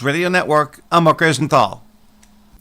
Radio Network, I'm Mark Rosenthal.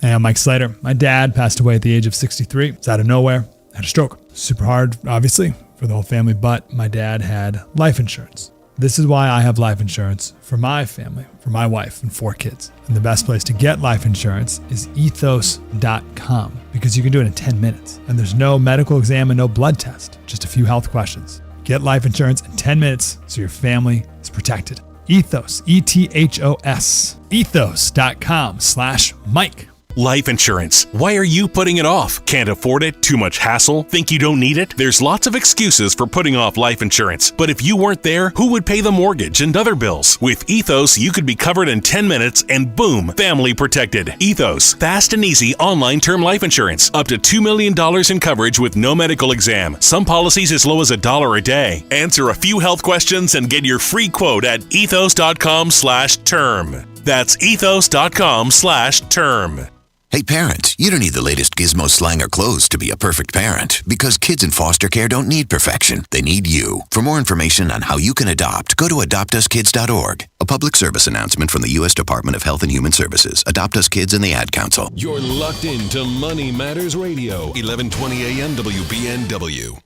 Hey, I'm Mike Slater. My dad passed away at the age of 63. It's out of nowhere. Had a stroke. Super hard, obviously, for the whole family, but my dad had life insurance. This is why I have life insurance for my family, for my wife and 4 kids. And the best place to get life insurance is ethos.com, because you can do it in 10 minutes. And there's no medical exam and no blood test, just a few health questions. Get life insurance in 10 minutes so your family is protected. Ethos, E-T-H-O-S, ethos.com/Mike. Life insurance. Why are you putting it off? Can't afford it? Too much hassle? Think you don't need it? There's lots of excuses for putting off life insurance. But if you weren't there, who would pay the mortgage and other bills? With Ethos, you could be covered in 10 minutes and boom, family protected. Ethos, fast and easy online term life insurance. Up to $2 million in coverage with no medical exam. Some policies as low as $1 a day. Answer a few health questions and get your free quote at ethos.com/term. That's ethos.com/term. Hey parents, you don't need the latest gizmo slang or clothes to be a perfect parent, because kids in foster care don't need perfection. They need you. For more information on how you can adopt, go to adoptuskids.org. A public service announcement from the U.S. Department of Health and Human Services, Adopt Us Kids, and the Ad Council. You're locked into Money Matters Radio, 1120 AM WBNW.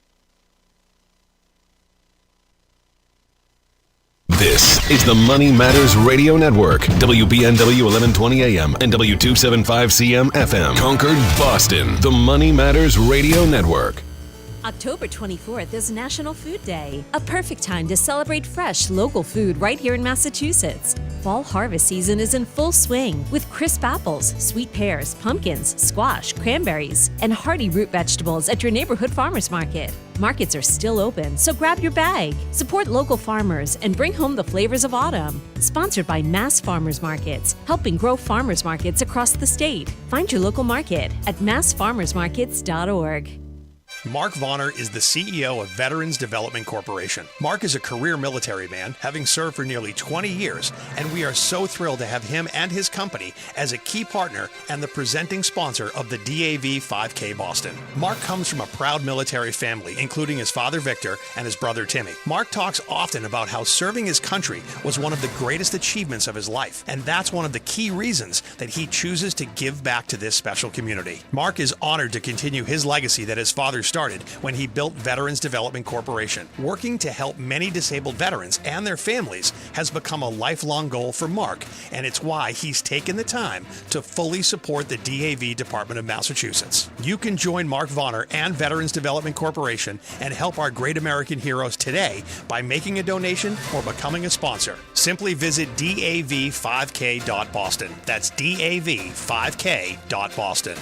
This is the Money Matters Radio Network, WBNW 1120 AM and W275CM FM. Concord, Boston, the Money Matters Radio Network. October 24th is National Food Day, a perfect time to celebrate fresh, local food right here in Massachusetts. Fall harvest season is in full swing with crisp apples, sweet pears, pumpkins, squash, cranberries, and hearty root vegetables at your neighborhood farmers market. Markets are still open, so grab your bag. Support local farmers and bring home the flavors of autumn. Sponsored by Mass Farmers Markets, helping grow farmers markets across the state. Find your local market at massfarmersmarkets.org. Mark Vonner is the CEO of Veterans Development Corporation. Mark is a career military man, having served for nearly 20 years, and we are so thrilled to have him and his company as a key partner and the presenting sponsor of the DAV 5K Boston. Mark comes from a proud military family, including his father Victor and his brother Timmy. Mark talks often about how serving his country was one of the greatest achievements of his life, and that's one of the key reasons that he chooses to give back to this special community. Mark is honored to continue his legacy that his father started when he built Veterans Development Corporation. Working to help many disabled veterans and their families has become a lifelong goal for Mark, and it's why he's taken the time to fully support the DAV Department of Massachusetts. You can join Mark Vonner and Veterans Development Corporation and help our great American heroes today by making a donation or becoming a sponsor. Simply visit dav5k.boston. That's dav5k.boston.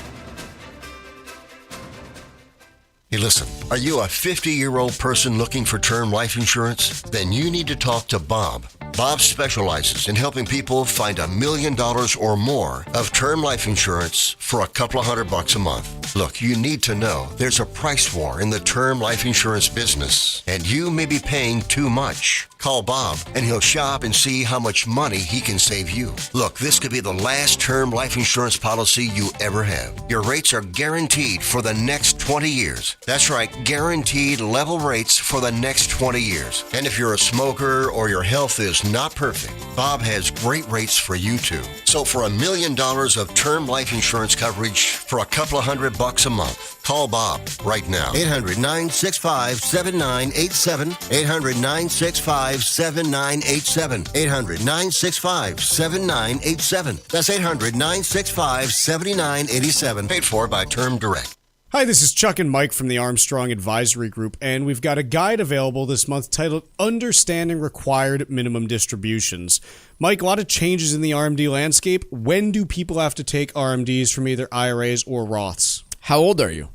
Hey, listen, are you a 50-year-old person looking for term life insurance? Then you need to talk to Bob. Bob specializes in helping people find $1 million or more of term life insurance for a couple of $100 a month. Look, you need to know there's a price war in the term life insurance business, and you may be paying too much. Call Bob, and he'll shop and see how much money he can save you. Look, this could be the last term life insurance policy you ever have. Your rates are guaranteed for the next 20 years. That's right, guaranteed level rates for the next 20 years. And if you're a smoker or your health is not perfect, Bob has great rates for you too. So for $1 million of term life insurance coverage for a couple of $100 a month, call Bob right now. 800-965-7987. 800-965-7987. 800-965-7987. That's 800-965-7987. Paid for by Term Direct. Hi, this is Chuck and Mike from the Armstrong Advisory Group, and we've got a guide available this month titled Understanding Required Minimum Distributions. Mike, a lot of changes in the RMD landscape. When do people have to take RMDs from either IRAs or Roths? How old are you?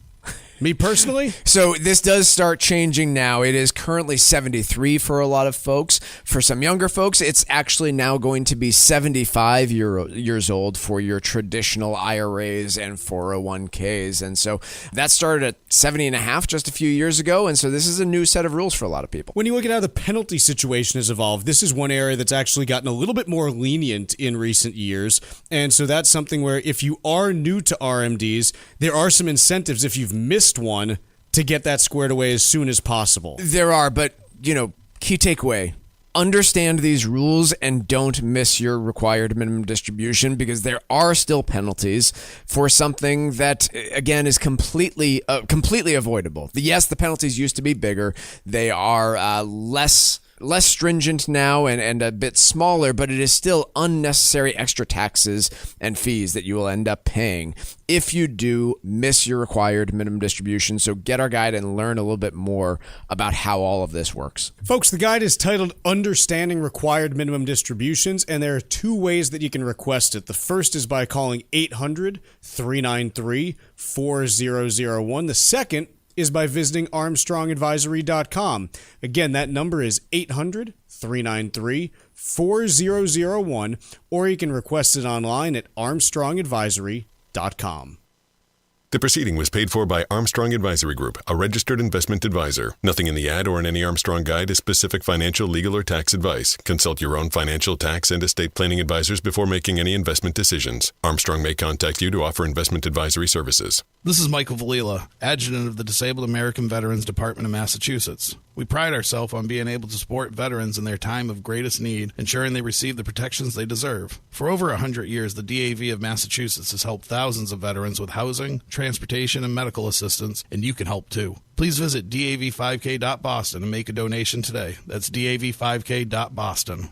Me personally? So this does start changing now. It is currently 73 for a lot of folks. For some younger folks, it's actually now going to be 75 years old for your traditional IRAs and 401ks. And so that started at 70 and a half just a few years ago. And so this is a new set of rules for a lot of people. When you look at how the penalty situation has evolved, this is one area that's actually gotten a little bit more lenient in recent years. And so that's something where if you are new to RMDs, there are some incentives if you've missed one to get that squared away as soon as possible. There are, but, key takeaway, understand these rules and don't miss your required minimum distribution, because there are still penalties for something that, again, is completely avoidable. Yes, the penalties used to be bigger. They are less stringent now and a bit smaller, but it is still unnecessary extra taxes and fees that you will end up paying if you do miss your required minimum distribution. So get our guide and learn a little bit more about how all of this works. Folks, the guide is titled Understanding Required Minimum Distributions, and there are two ways that you can request it. The first is by calling 800-393-4001. The second is by visiting ArmstrongAdvisory.com. Again, that number is 800-393-4001, or you can request it online at ArmstrongAdvisory.com. The proceeding was paid for by Armstrong Advisory Group, a registered investment advisor. Nothing in the ad or in any Armstrong guide is specific financial, legal, or tax advice. Consult your own financial, tax, and estate planning advisors before making any investment decisions. Armstrong may contact you to offer investment advisory services. This is Michael Valila, Adjutant of the Disabled American Veterans Department of Massachusetts. We pride ourselves on being able to support veterans in their time of greatest need, ensuring they receive the protections they deserve. For over 100 years, the DAV of Massachusetts has helped thousands of veterans with housing, transportation, and medical assistance, and you can help too. Please visit dav5k.boston and make a donation today. That's dav5k.boston.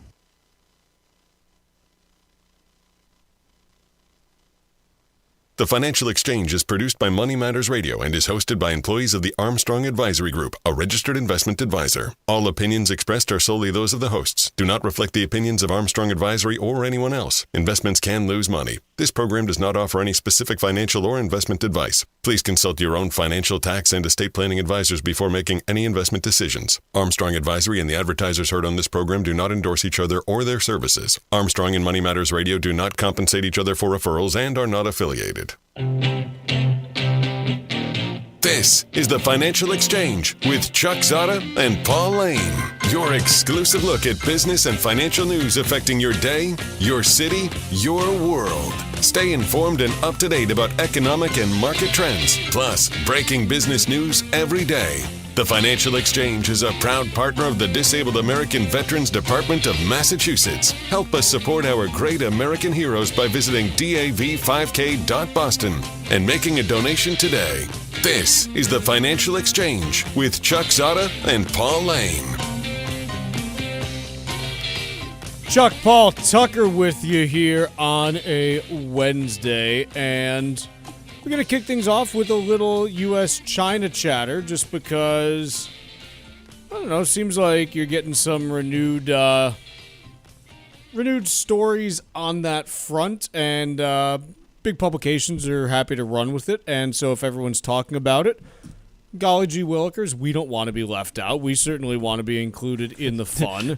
The Financial Exchange is produced by Money Matters Radio and is hosted by employees of the Armstrong Advisory Group, a registered investment advisor. All opinions expressed are solely those of the hosts, do not reflect the opinions of Armstrong Advisory or anyone else. Investments can lose money. This program does not offer any specific financial or investment advice. Please consult your own financial, tax, and estate planning advisors before making any investment decisions. Armstrong Advisory and the advertisers heard on this program do not endorse each other or their services. Armstrong and Money Matters Radio do not compensate each other for referrals and are not affiliated. This is the Financial Exchange with Chuck Zodda and Paul Lane. Your exclusive look at business and financial news affecting your day, your city, your world. Stay informed and up to date about economic and market trends, plus breaking business news every day. The Financial Exchange is a proud partner of the Disabled American Veterans Department of Massachusetts. Help us support our great American heroes by visiting dav5k.boston and making a donation today. This is the Financial Exchange with Chuck Zodda and Paul Lane. Chuck, Paul, Tucker with you here on a Wednesday, and we're going to kick things off with a little U.S.-China chatter, just because, I don't know, seems like you're getting some renewed stories on that front, and big publications are happy to run with it. And so if everyone's talking about it, golly gee willikers, we don't want to be left out. We certainly want to be included in the fun.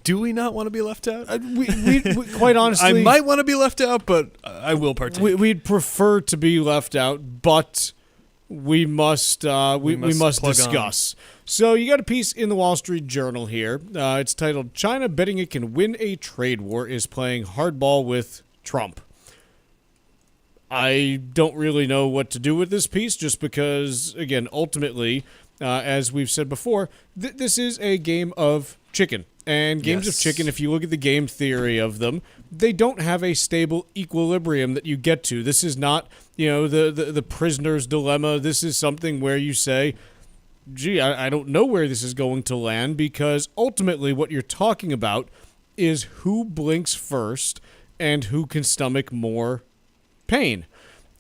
Do we not want to be left out? We quite honestly, I might want to be left out, but I will partake. We'd prefer to be left out, but we must discuss. So you got a piece in the Wall Street Journal here. It's titled, "China Betting It Can Win a Trade War is Playing Hardball with Trump." I don't really know what to do with this piece, just because, again, ultimately, as we've said before, this is a game of chicken. And games of chicken, if you look at the game theory of them, they don't have a stable equilibrium that you get to. This is not, the prisoner's dilemma. This is something where you say, gee, I don't know where this is going to land, because ultimately what you're talking about is who blinks first and who can stomach more pain.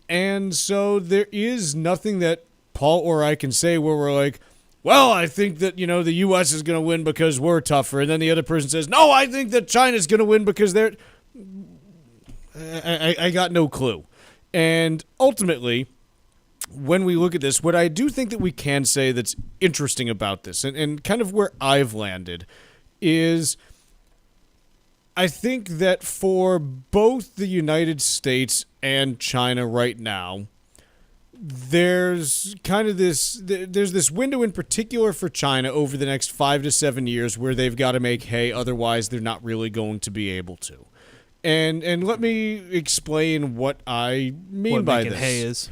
And so there is nothing that Paul or I can say where we're like, well, I think that, the U.S. is going to win because we're tougher. And then the other person says, no, I think that China's going to win because they're... I got no clue. And ultimately, when we look at this, what I do think that we can say that's interesting about this, and kind of where I've landed, is I think that for both the United States and China right now, there's kind of there's this window in particular for China over the next 5 to 7 years where they've got to make hay, otherwise they're not really going to be able to. And let me explain what I mean by this. What making hay is.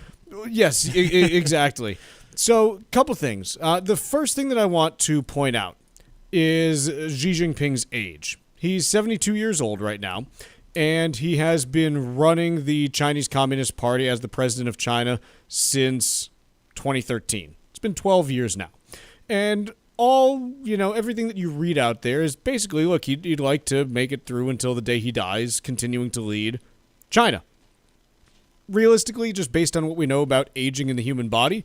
Yes, exactly. So, couple things. The first thing that I want to point out is Xi Jinping's age. He's 72 years old right now, and he has been running the Chinese Communist Party as the president of China since 2013. It's been 12 years now. And everything that you read out there is basically, look, he'd like to make it through until the day he dies, continuing to lead China. Realistically, just based on what we know about aging in the human body,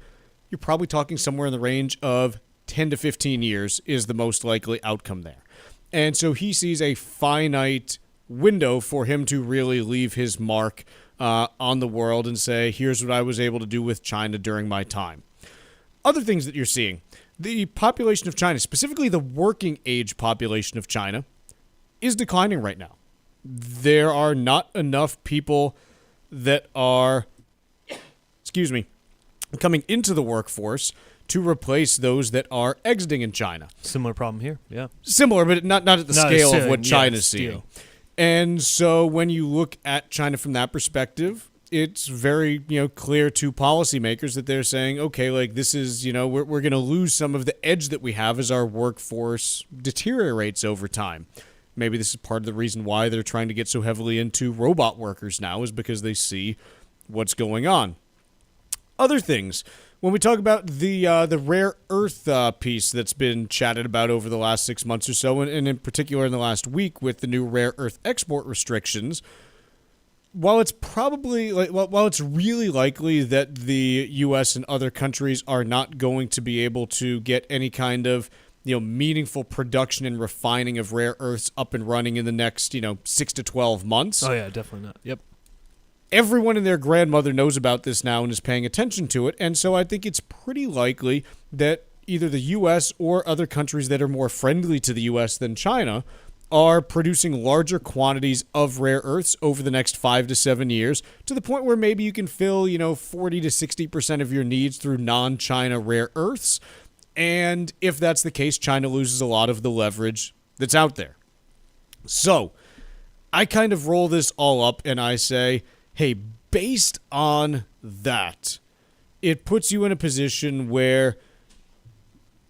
you're probably talking somewhere in the range of 10 to 15 years is the most likely outcome there. And so he sees a finite window for him to really leave his mark on the world and say, here's what I was able to do with China during my time. Other things that you're seeing, the population of China, specifically the working age population of China, is declining right now. There are not enough people that are, coming into the workforce to replace those that are exiting in China. Similar problem here, yeah. Similar, but not at the scale of what China's seeing. seeing. And so when you look at China from that perspective, it's very, clear to policymakers that they're saying, okay, like this is, we're going to lose some of the edge that we have as our workforce deteriorates over time. Maybe this is part of the reason why they're trying to get so heavily into robot workers now, is because they see what's going on. Other things, when we talk about the rare earth piece that's been chatted about over the last 6 months or so, and in particular in the last week with the new rare earth export restrictions, while it's really likely that the U.S. and other countries are not going to be able to get any kind of meaningful production and refining of rare earths up and running in the next 6 to 12 months. Oh yeah, definitely not. Yep. Everyone and their grandmother knows about this now and is paying attention to it, and so I think it's pretty likely that either the U.S. or other countries that are more friendly to the U.S. than China are producing larger quantities of rare earths over the next 5 to 7 years, to the point where maybe you can fill 40 to 60% of your needs through non-China rare earths. And if that's the case, China loses a lot of the leverage that's out there. So I kind of roll this all up and I say, hey, based on that, it puts you in a position where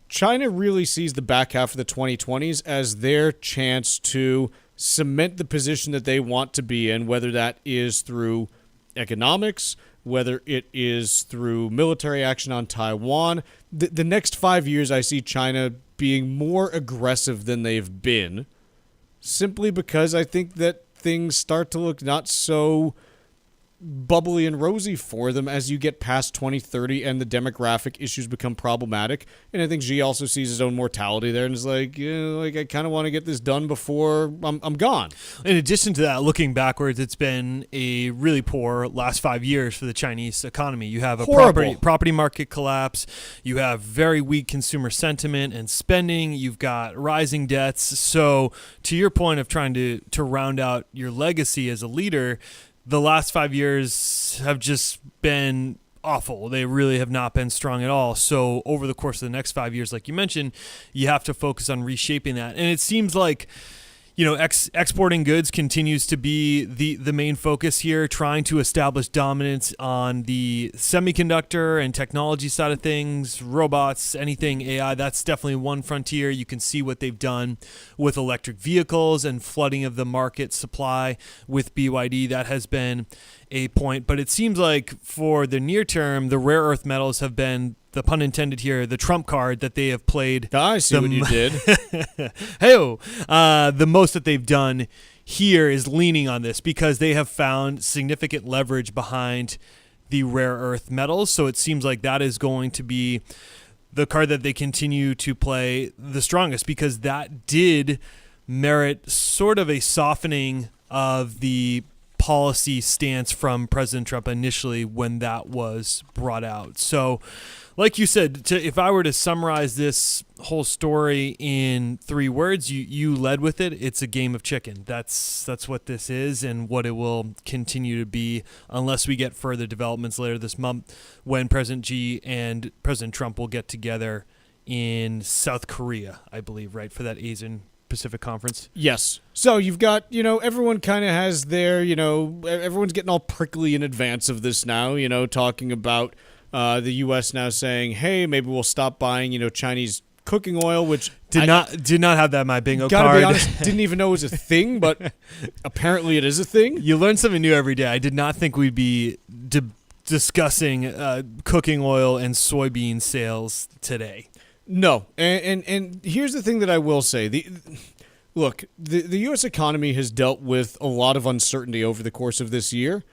China really sees the back half of the 2020s as their chance to cement the position that they want to be in, whether that is through economics, whether it is through military action on Taiwan. The next 5 years, I see China being more aggressive than they've been, simply because I think that things start to look not so bubbly and rosy for them as you get past 2030 and the demographic issues become problematic. And I think Xi also sees his own mortality there and is like, I kind of want to get this done before I'm gone. In addition to that, looking backwards, it's been a really poor last 5 years for the Chinese economy. You have a property market collapse. You have very weak consumer sentiment and spending. You've got rising debts. So to your point of trying to round out your legacy as a leader, the last 5 years have just been awful. They really have not been strong at all. So over the course of the next 5 years, like you mentioned, you have to focus on reshaping that. And it seems like, exporting goods continues to be the main focus here, trying to establish dominance on the semiconductor and technology side of things, robots, anything AI. That's definitely one frontier. You can see what they've done with electric vehicles and flooding of the market supply with BYD. That has been a point. But it seems like for the near term, the rare earth metals have been, the pun intended here, the trump card that they have played. I see what you did. Hey-o. The most that they've done here is leaning on this because they have found significant leverage behind the rare earth metals. So it seems like that is going to be the card that they continue to play the strongest, because that did merit sort of a softening of the policy stance from President Trump initially when that was brought out. So like you said, if I were to summarize this whole story in 3 words, you led with it. It's a game of chicken. That's what this is and what it will continue to be unless we get further developments later this month when President Xi and President Trump will get together in South Korea, I believe, right, for that Asian Pacific Conference. Yes. So you've got, everyone kind of has their, everyone's getting all prickly in advance of this now, talking about the U.S. now saying, hey, maybe we'll stop buying, Chinese cooking oil, which did not have that in my bingo gotta card. Be honest, didn't even know it was a thing, but apparently it is a thing. You learn something new every day. I did not think we'd be discussing cooking oil and soybean sales today. No, and here's the thing that I will say: the U.S. economy has dealt with a lot of uncertainty over the course of this year.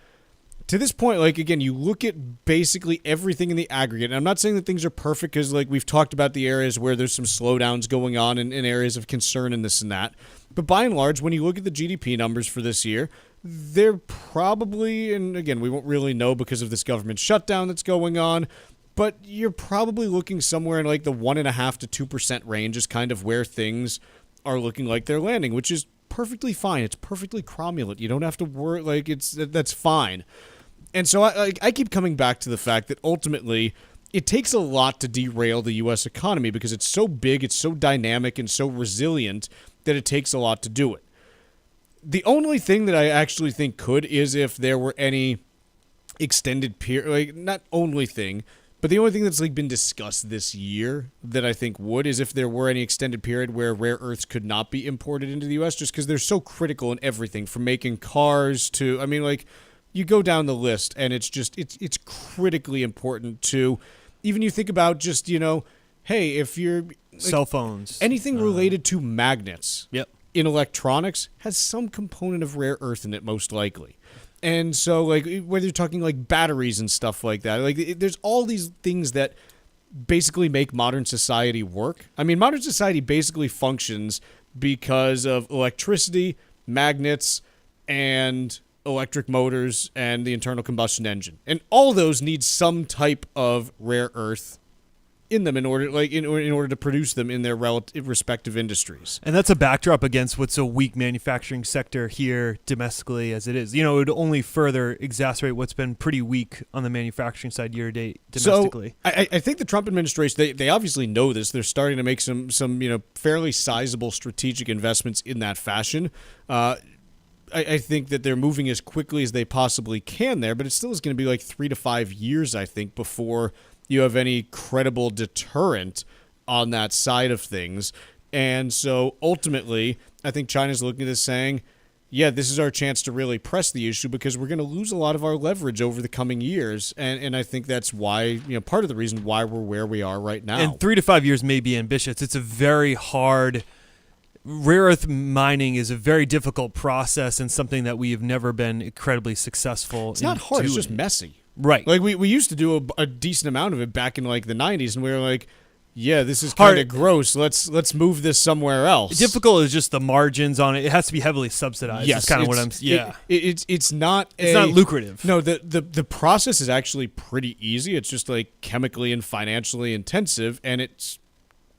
To this point, like, again, you look at basically everything in the aggregate. And I'm not saying that things are perfect because, like, we've talked about the areas where there's some slowdowns going on in areas of concern and this and that. But by and large, when you look at the GDP numbers for this year, they're probably, and again, we won't really know because of this government shutdown that's going on, but you're probably looking somewhere in like the 1.5% to 2% range is kind of where things are looking like they're landing, which is perfectly fine. It's perfectly cromulent. You don't have to worry. Like, that's fine. And so I keep coming back to the fact that ultimately it takes a lot to derail the U.S. economy because it's so big, it's so dynamic, and so resilient that it takes a lot to do it. The only thing that I actually think could is if there were any extended period, like, not only thing, but the only thing that's like been discussed this year that I think would is if there were any extended period where rare earths could not be imported into the U.S. just because they're so critical in everything from making cars to, I mean, like, you go down the list and it's just, it's critically important to, even you think about just, you know, hey, if you're like, cell phones, anything related to magnets in electronics has some component of rare earth in it, most likely. And so, like, whether you're talking like batteries and stuff like that, like, there's all these things that basically make modern society work. I mean, modern society basically functions because of electricity, magnets, and electric motors and the internal combustion engine. And all those need some type of rare earth in them in order, like, in order to produce them in their respective industries. And that's a backdrop against what's a weak manufacturing sector here domestically as it is. You know, it would only further exacerbate what's been pretty weak on the manufacturing side year to date domestically. So I think the Trump administration, they obviously know this. They're starting to make some you know, fairly sizable strategic investments in that fashion. I think that they're moving as quickly as they possibly can there, but it still is going to be like 3 to 5 years, I think, before you have any credible deterrent on that side of things. And so ultimately, I think China's looking at this saying, yeah, this is our chance to really press the issue because we're going to lose a lot of our leverage over the coming years. And I think that's why, you know, part of the reason why we're where we are right now. And 3 to 5 years may be ambitious. It's a very hard... Rare earth mining is a very difficult process and something that we have never been incredibly successful. It's not hard. It's just messy. Right. Like we used to do a decent amount of it back in like the 90s, and we were like, yeah, this is kind of gross. Let's move this somewhere else. Difficult is just the margins on it. It has to be heavily subsidized. Yes, is kind of what I'm. Yeah, it's not. It's not lucrative. No, the process is actually pretty easy. It's just like chemically and financially intensive, and it's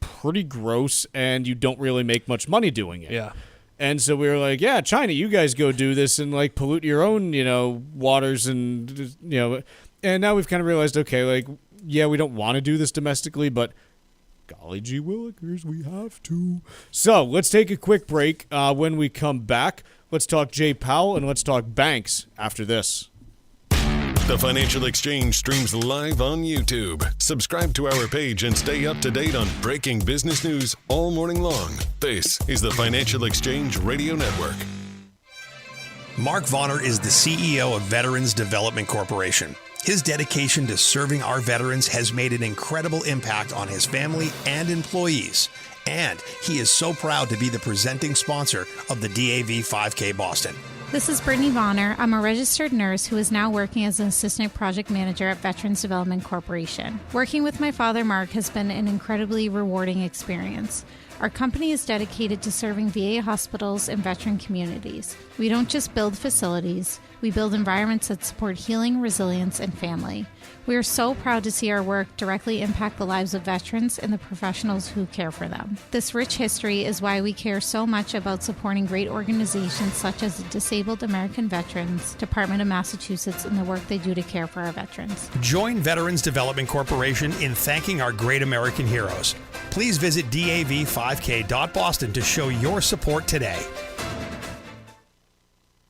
pretty gross, and you don't really make much money doing it. Yeah. And so we were like, yeah, China, you guys go do this and like pollute your own, you know, waters and, you know, and now we've kind of realized, okay, like, yeah, we don't want to do this domestically, but golly gee willikers, we have to. So let's take a quick break. When we come back, let's talk Jay Powell and let's talk banks after this. The Financial Exchange streams live on YouTube. Subscribe to our page and stay up to date on breaking business news all morning long. This is the Financial Exchange Radio Network. Mark Vonner is the CEO of Veterans Development Corporation. His dedication to serving our veterans has made an incredible impact on his family and employees. And he is so proud to be the presenting sponsor of the DAV 5K Boston. This is Brittany Vonner. I'm a registered nurse who is now working as an assistant project manager at Veterans Development Corporation. Working with my father, Mark, has been an incredibly rewarding experience. Our company is dedicated to serving VA hospitals and veteran communities. We don't just build facilities, we build environments that support healing, resilience, and family. We are so proud to see our work directly impact the lives of veterans and the professionals who care for them. This rich history is why we care so much about supporting great organizations such as the Disabled American Veterans Department of Massachusetts and the work they do to care for our veterans. Join Veterans Development Corporation in thanking our great American heroes. Please visit DAV5K.Boston to show your support today.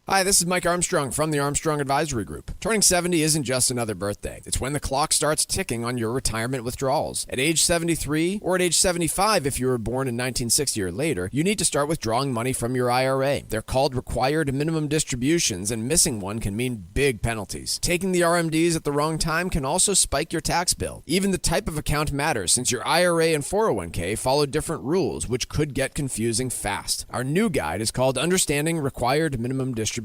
Hi, this is Mike Armstrong from the Armstrong Advisory Group. Turning 70 isn't just another birthday. It's when the clock starts ticking on your retirement withdrawals. At age 73 or at age 75 if you were born in 1960 or later, you need to start withdrawing money from your IRA. They're called required minimum distributions, and missing one can mean big penalties. Taking the RMDs at the wrong time can also spike your tax bill. Even the type of account matters, since your IRA and 401k follow different rules, which could get confusing fast. Our new guide is called Understanding Required Minimum Distributions.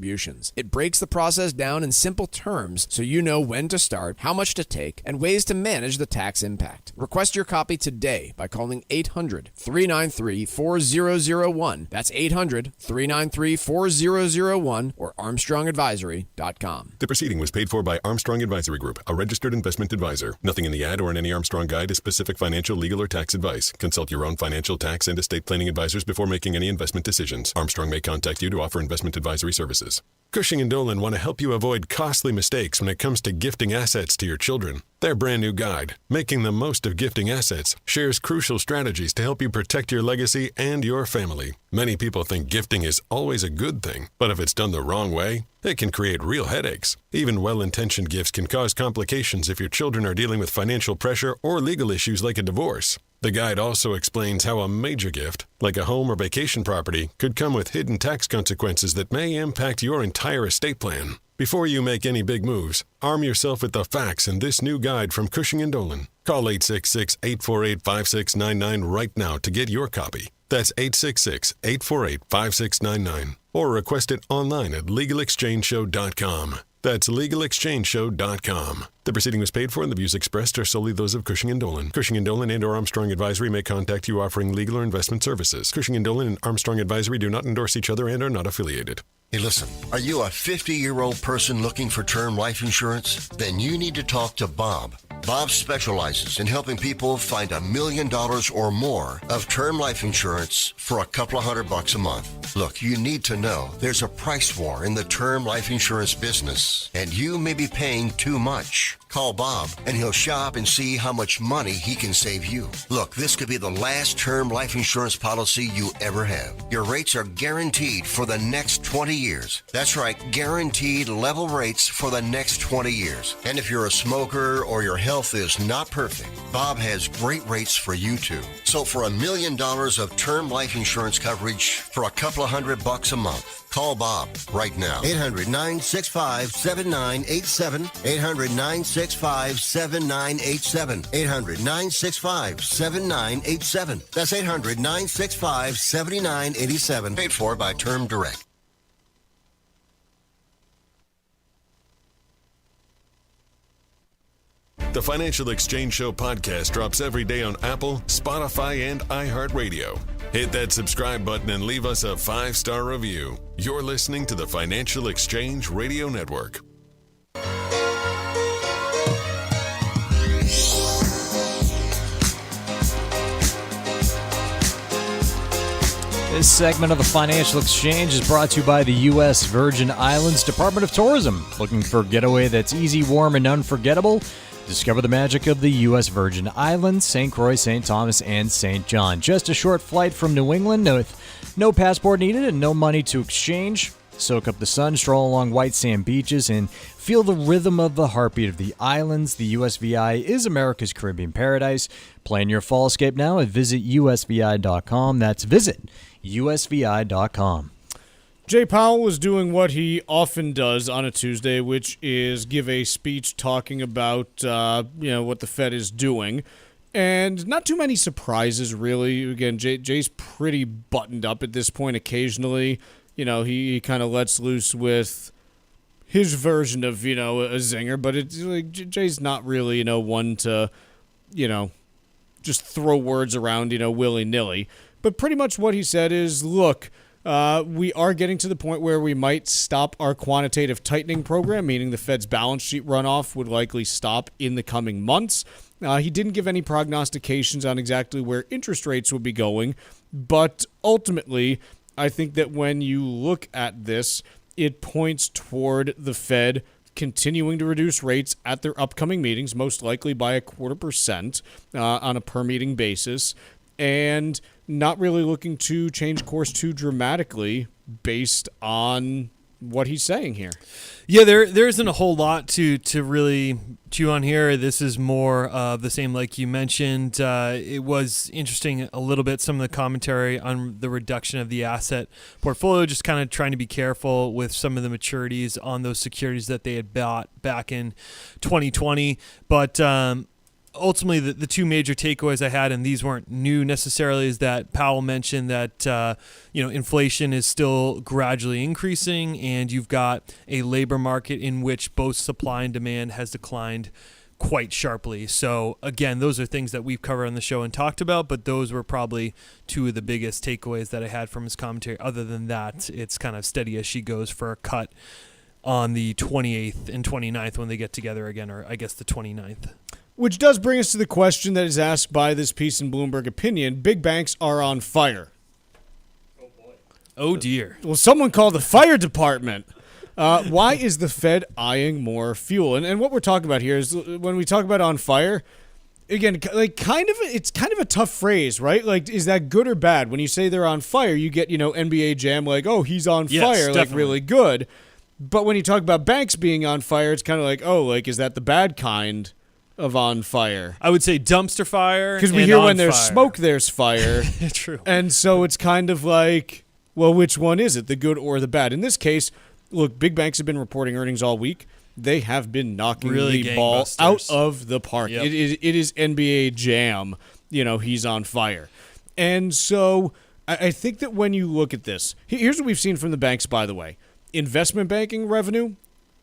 It breaks the process down in simple terms so you know when to start, how much to take, and ways to manage the tax impact. Request your copy today by calling 800-393-4001. That's 800-393-4001 or ArmstrongAdvisory.com. The proceeding was paid for by Armstrong Advisory Group, a registered investment advisor. Nothing in the ad or in any Armstrong guide is specific financial, legal, or tax advice. Consult your own financial, tax, and estate planning advisors before making any investment decisions. Armstrong may contact you to offer investment advisory services. Cushing & Dolan want to help you avoid costly mistakes when it comes to gifting assets to your children. Their brand new guide, Making the Most of Gifting Assets, shares crucial strategies to help you protect your legacy and your family. Many people think gifting is always a good thing, but if it's done the wrong way, it can create real headaches. Even well-intentioned gifts can cause complications if your children are dealing with financial pressure or legal issues like a divorce. The guide also explains how a major gift, like a home or vacation property, could come with hidden tax consequences that may impact your entire estate plan. Before you make any big moves, arm yourself with the facts in this new guide from Cushing & Dolan. Call 866-848-5699 right now to get your copy. That's 866-848-5699. Or request it online at LegalExchangeShow.com. That's LegalExchangeShow.com. The proceeding was paid for, and the views expressed are solely those of Cushing & Dolan. Cushing & Dolan and or Armstrong Advisory may contact you offering legal or investment services. Cushing & Dolan and Armstrong Advisory do not endorse each other and are not affiliated. Hey, listen, are you a 50-year-old person looking for term life insurance? Then you need to talk to Bob. Bob specializes in helping people find $1 million or more of term life insurance for a couple of $100 a month. Look, you need to know there's a price war in the term life insurance business, and you may be paying too much. Call Bob, and he'll shop and see how much money he can save you. Look, this could be the last term life insurance policy you ever have. Your rates are guaranteed for the next 20 years. That's right, guaranteed level rates for the next 20 years. And if you're a smoker or your health is not perfect, Bob has great rates for you too. So for $1 million of term life insurance coverage for a couple of $100 a month, call Bob right now. 800-965-7987. 800-965-7987. 800-965-7987. That's 800-965-7987. Paid for by Term Direct. The Financial Exchange Show podcast drops every day on Apple, Spotify, and iHeartRadio. Hit that subscribe button and leave us a 5-star review. You're listening to the Financial Exchange Radio Network. This segment of the Financial Exchange is brought to you by the U.S. Virgin Islands Department of Tourism. Looking for a getaway that's easy, warm, and unforgettable? Discover the magic of the U.S. Virgin Islands, St. Croix, St. Thomas, and St. John. Just a short flight from New England with no passport needed and no money to exchange. Soak up the sun, stroll along white sand beaches, and feel the rhythm of the heartbeat of the islands. The USVI is America's Caribbean paradise. Plan your fall escape now at visitusvi.com. That's visitusvi.com. Jay Powell was doing what he often does on a Tuesday, which is give a speech talking about what the Fed is doing. And not too many surprises, really. Again, Jay's pretty buttoned up at this point. Occasionally, he kind of lets loose with his version of, a zinger. But it's like Jay's not really, one to, just throw words around, willy-nilly. But pretty much what he said is, look, we are getting to the point where we might stop our quantitative tightening program, meaning the Fed's balance sheet runoff would likely stop in the coming months. He didn't give any prognostications on exactly where interest rates would be going, but ultimately, I think that when you look at this, it points toward the Fed continuing to reduce rates at their upcoming meetings, most likely by 0.25% on a per-meeting basis, and not really looking to change course too dramatically based on what he's saying here. Yeah, there isn't a whole lot to really chew on here. This is more of the same, like you mentioned. It was interesting a little bit, some of the commentary on the reduction of the asset portfolio, just kind of trying to be careful with some of the maturities on those securities that they had bought back in 2020. But ultimately, the two major takeaways I had, and these weren't new necessarily, is that Powell mentioned that inflation is still gradually increasing, and you've got a labor market in which both supply and demand has declined quite sharply. So again, those are things that we've covered on the show and talked about, but those were probably two of the biggest takeaways that I had from his commentary. Other than that, it's kind of steady as she goes for a cut on the 28th and 29th when they get together again, or I guess the 29th. Which does bring us to the question that is asked by this piece in Bloomberg Opinion. Big banks are on fire. Oh, boy. Oh, dear. Well, someone called the fire department. Why is the Fed eyeing more fuel? And what we're talking about here is when we talk about on fire, again, like it's kind of a tough phrase, right? Like, is that good or bad? When you say they're on fire, you get, NBA Jam, like, oh, he's on fire, definitely. like really good. But when you talk about banks being on fire, it's kind of like, oh, like, is that the bad kind of on fire? I would say dumpster fire. Because we hear when there's smoke, there's fire. True. And so it's kind of like, well, which one is it, the good or the bad? In this case, look, big banks have been reporting earnings all week. They have been knocking the ball out of the park. Yep. It is NBA Jam. He's on fire. And so I think that when you look at this, here's what we've seen from the banks, by the way. Investment banking revenue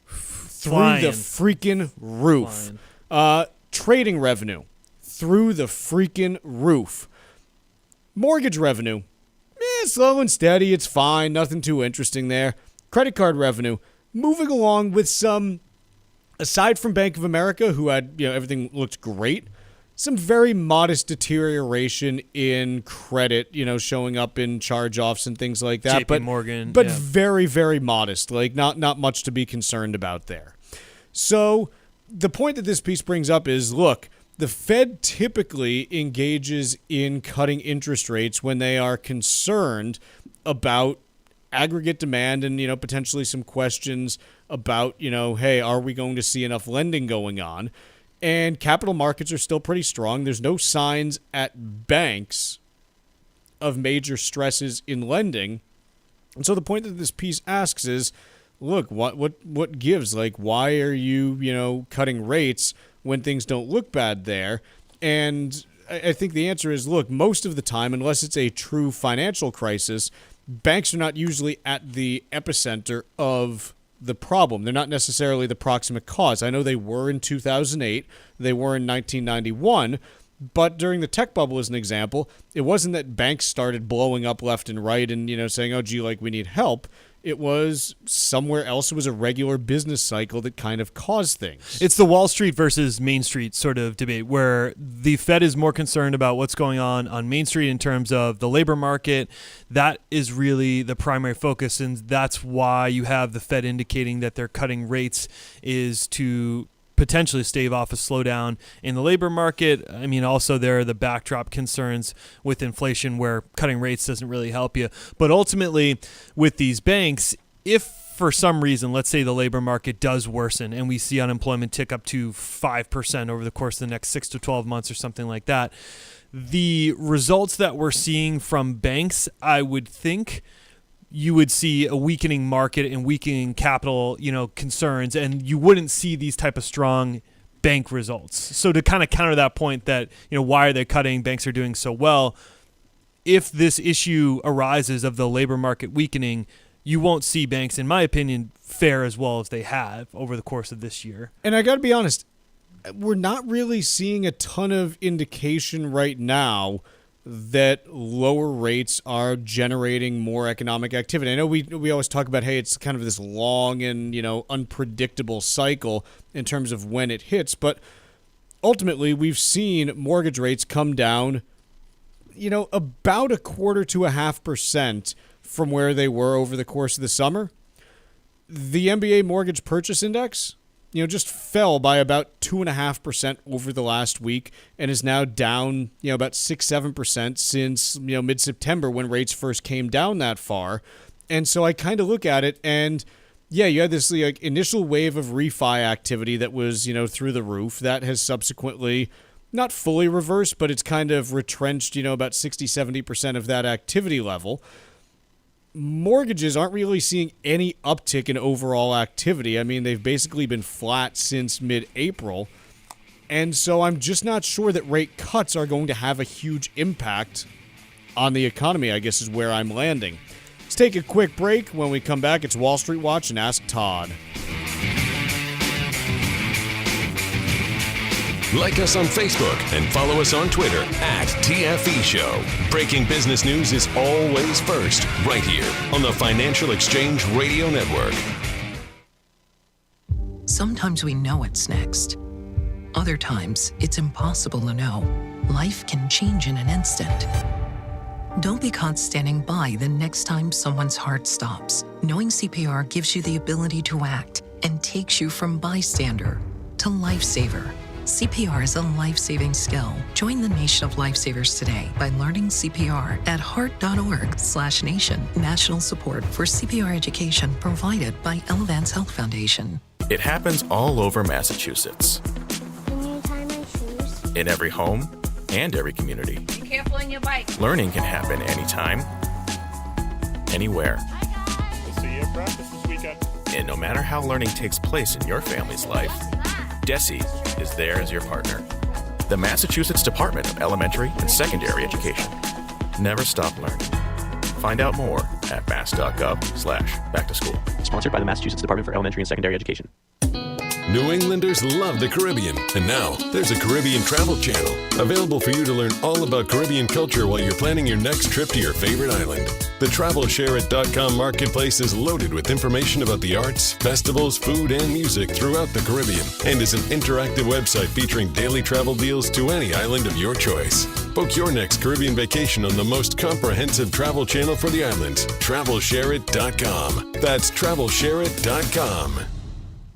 through the freaking roof. Trading revenue through the freaking roof. Mortgage revenue, slow and steady. It's fine. Nothing too interesting there. Credit card revenue moving along with some, aside from Bank of America, who had, everything looked great, some very modest deterioration in credit, showing up in charge-offs and things like that. JP Morgan. But very, very modest. Like, not much to be concerned about there. So the point that this piece brings up is, look, the Fed typically engages in cutting interest rates when they are concerned about aggregate demand and, potentially some questions about, hey, are we going to see enough lending going on? And capital markets are still pretty strong. There's no signs at banks of major stresses in lending. And so the point that this piece asks is, look, what gives? Like, why are you, cutting rates when things don't look bad there? And I think the answer is, look, most of the time, unless it's a true financial crisis, banks are not usually at the epicenter of the problem. They're not necessarily the proximate cause. I know they were in 2008. They were in 1991. But during the tech bubble, as an example, it wasn't that banks started blowing up left and right and, saying, oh, gee, like, we need help. It was somewhere else. It was a regular business cycle that kind of caused things. It's the Wall Street versus Main Street sort of debate where the Fed is more concerned about what's going on Main Street in terms of the labor market. That is really the primary focus, and that's why you have the Fed indicating that they're cutting rates is to potentially stave off a slowdown in the labor market. I mean, also there are the backdrop concerns with inflation where cutting rates doesn't really help you. But ultimately, with these banks, if for some reason, let's say the labor market does worsen and we see unemployment tick up to 5% over the course of the next 6 to 12 months or something like that, the results that we're seeing from banks, I would think, you would see a weakening market and weakening capital, concerns, and you wouldn't see these type of strong bank results. So to kind of counter that point that, why are they cutting? Banks are doing so well. If this issue arises of the labor market weakening, you won't see banks, in my opinion, fare as well as they have over the course of this year. And I got to be honest, we're not really seeing a ton of indication right now that lower rates are generating more economic activity. I know we always talk about, hey, it's kind of this long and, unpredictable cycle in terms of when it hits, but ultimately we've seen mortgage rates come down, about 0.25% to 0.5% from where they were over the course of the summer. The MBA Mortgage Purchase Index, just fell by about 2.5% over the last week and is now down, about 6-7% since, mid-September when rates first came down that far. And so I kind of look at it and, Yeah, you had this initial wave of refi activity that was, through the roof. That has subsequently not fully reversed, but it's kind of retrenched, about 60-70% of that activity level. Mortgages aren't really seeing any uptick in overall activity. I mean, they've basically been flat since mid-April. And so I'm just not sure that rate cuts are going to have a huge impact on the economy, I guess is where I'm landing. Let's take a quick break. When we come back, it's Wall Street Watch and Ask Todd. Like us on Facebook and follow us on Twitter @TFE Show. Breaking business news is always first, right here on the Financial Exchange Radio Network. Sometimes we know what's next. Other times, it's impossible to know. Life can change in an instant. Don't be caught standing by the next time someone's heart stops. Knowing CPR gives you the ability to act and takes you from bystander to lifesaver. CPR is a life-saving skill. Join the nation of lifesavers today by learning CPR at heart.org/nation. National support for CPR education provided by Elevance Health Foundation. It happens all over Massachusetts. Can you tie my shoes? In every home and every community. Be careful on your bike. Learning can happen anytime, anywhere. We'll see you at practice this weekend. And no matter how learning takes place in your family's life, DESE is there as your partner. The Massachusetts Department of Elementary and Secondary Education. Never stop learning. Find out more at mass.gov/back-to-school. Sponsored by the Massachusetts Department for Elementary and Secondary Education. New Englanders love the Caribbean, and now there's a Caribbean travel channel available for you to learn all about Caribbean culture while you're planning your next trip to your favorite island. The TravelShareIt.com marketplace is loaded with information about the arts, festivals, food, and music throughout the Caribbean, and is an interactive website featuring daily travel deals to any island of your choice. Book your next Caribbean vacation on the most comprehensive travel channel for the islands, TravelShareIt.com. That's TravelShareIt.com.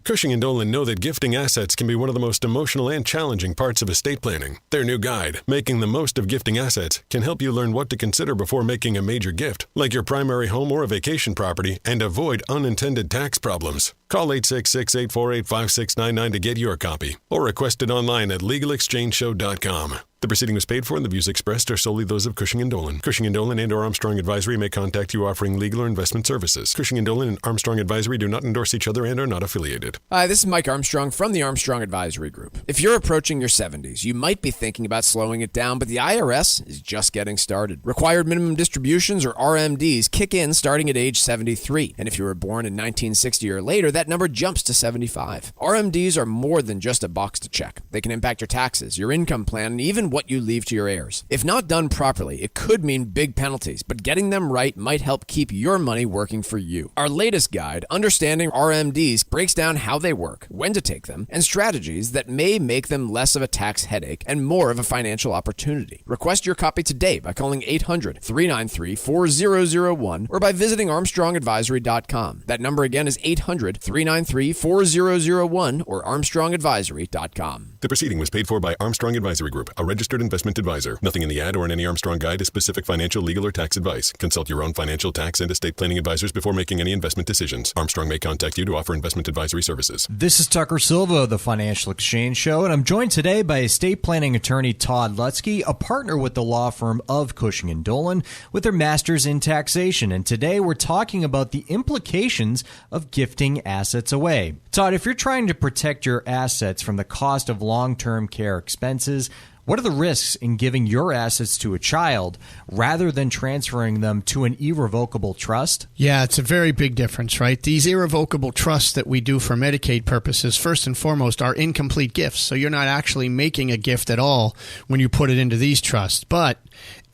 Cushing & Dolan know that gifting assets can be one of the most emotional and challenging parts of estate planning. Their new guide, Making the Most of Gifting Assets, can help you learn what to consider before making a major gift, like your primary home or a vacation property, and avoid unintended tax problems. Call 866-848-5699 to get your copy, or request it online at LegalExchangeShow.com. The proceeding was paid for and the views expressed are solely those of Cushing & Dolan. Cushing & Dolan and or Armstrong Advisory may contact you offering legal or investment services. Cushing & Dolan and Armstrong Advisory do not endorse each other and are not affiliated. Hi, this is Mike Armstrong from the Armstrong Advisory Group. If you're approaching your 70s, you might be thinking about slowing it down, but the IRS is just getting started. Required minimum distributions, or RMDs, kick in starting at age 73. And if you were born in 1960 or later, that number jumps to 75. RMDs are more than just a box to check. They can impact your taxes, your income plan, and even what you leave to your heirs. If not done properly, it could mean big penalties, but getting them right might help keep your money working for you. Our latest guide, Understanding RMDs, breaks down how they work, when to take them, and strategies that may make them less of a tax headache and more of a financial opportunity. Request your copy today by calling 800-393-4001 or by visiting ArmstrongAdvisory.com. That number again is 800-393-4001 or ArmstrongAdvisory.com. The proceeding was paid for by Armstrong Advisory Group, a registered investment advisor. Nothing in the ad or in any Armstrong guide is specific financial, legal, or tax advice. Consult your own financial, tax, and estate planning advisors before making any investment decisions. Armstrong may contact you to offer investment advisory services. This is Tucker Silva of the Financial Exchange Show, and I'm joined today by estate planning attorney Todd Lutsky, a partner with the law firm of Cushing & Dolan, with their master's in taxation. And today we're talking about the implications of gifting assets away. Todd, if you're trying to protect your assets from the cost of long-term care expenses, what are the risks in giving your assets to a child rather than transferring them to an irrevocable trust? Yeah, it's a very big difference, right? These irrevocable trusts that we do for Medicaid purposes, first and foremost, are incomplete gifts. So you're not actually making a gift at all when you put it into these trusts. But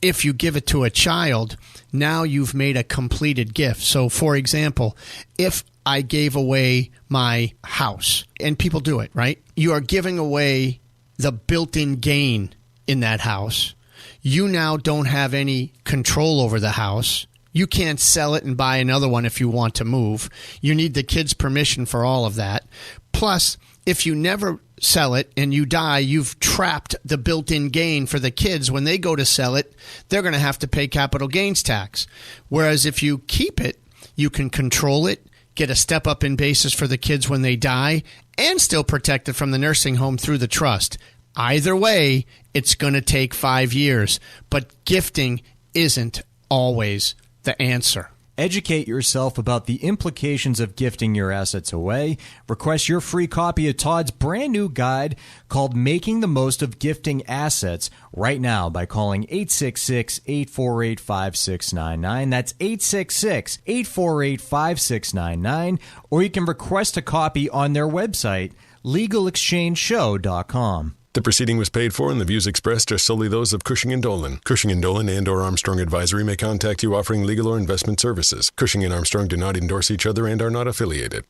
if you give it to a child, now you've made a completed gift. So, for example, if I gave away my house, and people do it, right? You are giving away the built-in gain in that house. You now don't have any control over the house. You can't sell it and buy another one if you want to move. You need the kid's permission for all of that. Plus, if you never sell it and you die, you've trapped the built-in gain for the kids. When they go to sell it, they're going to have to pay capital gains tax. Whereas if you keep it, you can control it. get a step up in basis for the kids when they die, and still protect it from the nursing home through the trust. Either way, it's going to take 5 years. But gifting isn't always the answer. Educate yourself about the implications of gifting your assets away. Request your free copy of Todd's brand new guide called Making the Most of Gifting Assets right now by calling 866-848-5699. That's 866-848-5699. Or you can request a copy on their website, LegalExchangeShow.com. The proceeding was paid for, and the views expressed are solely those of Cushing & Dolan. Cushing & Dolan and/or Armstrong Advisory may contact you offering legal or investment services. Cushing & Armstrong do not endorse each other and are not affiliated.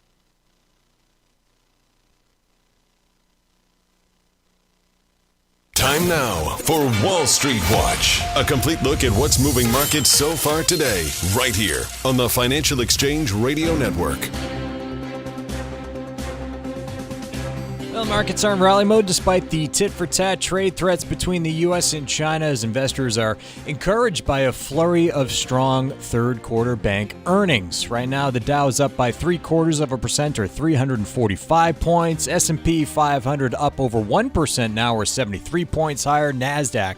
Time now for Wall Street Watch. A complete look at what's moving markets so far today, right here on the Financial Exchange Radio Network. Well, markets are in rally mode despite the tit-for-tat trade threats between the U.S. and China, as investors are encouraged by a flurry of strong third-quarter bank earnings. Right now, the Dow is up by 0.75% or 345 points. S&P 500 up over 1% now, or 73 points higher. NASDAQ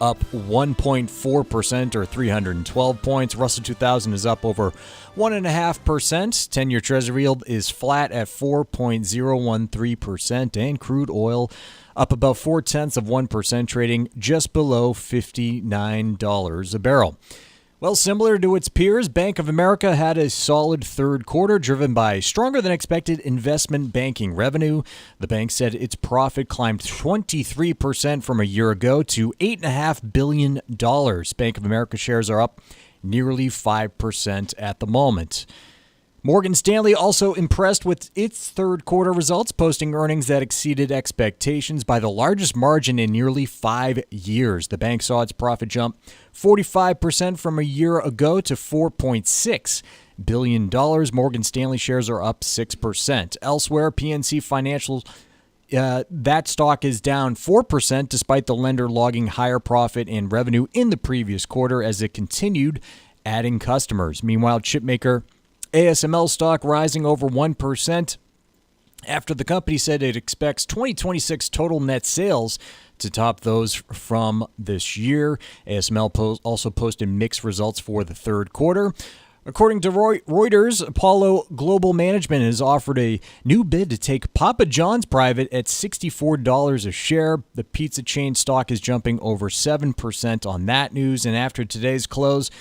up 1.4% or 312 points. Russell 2000 is up over 1.5%. 10-year Treasury yield is flat at 4.013%. And crude oil up about 0.4%, trading just below $59 a barrel. Well, similar to its peers, Bank of America had a solid third quarter driven by stronger than expected investment banking revenue. The bank said its profit climbed 23% from a year ago to $8.5 billion. Bank of America shares are up nearly 5% at the moment. Morgan Stanley also impressed with its third quarter results, posting earnings that exceeded expectations by the largest margin in nearly 5 years. The bank saw its profit jump 45% from a year ago to $4.6 billion. Morgan Stanley shares are up 6%. Elsewhere, PNC Financial, that stock is down 4% despite the lender logging higher profit and revenue in the previous quarter as it continued adding customers. Meanwhile, chipmaker ASML stock rising over 1% after the company said it expects 2026 total net sales to top those from this year. ASML also posted mixed results for the third quarter. According to Reuters, Apollo Global Management has offered a new bid to take Papa John's private at $64 a share. The pizza chain stock is jumping over 7% on that news. And after today's close,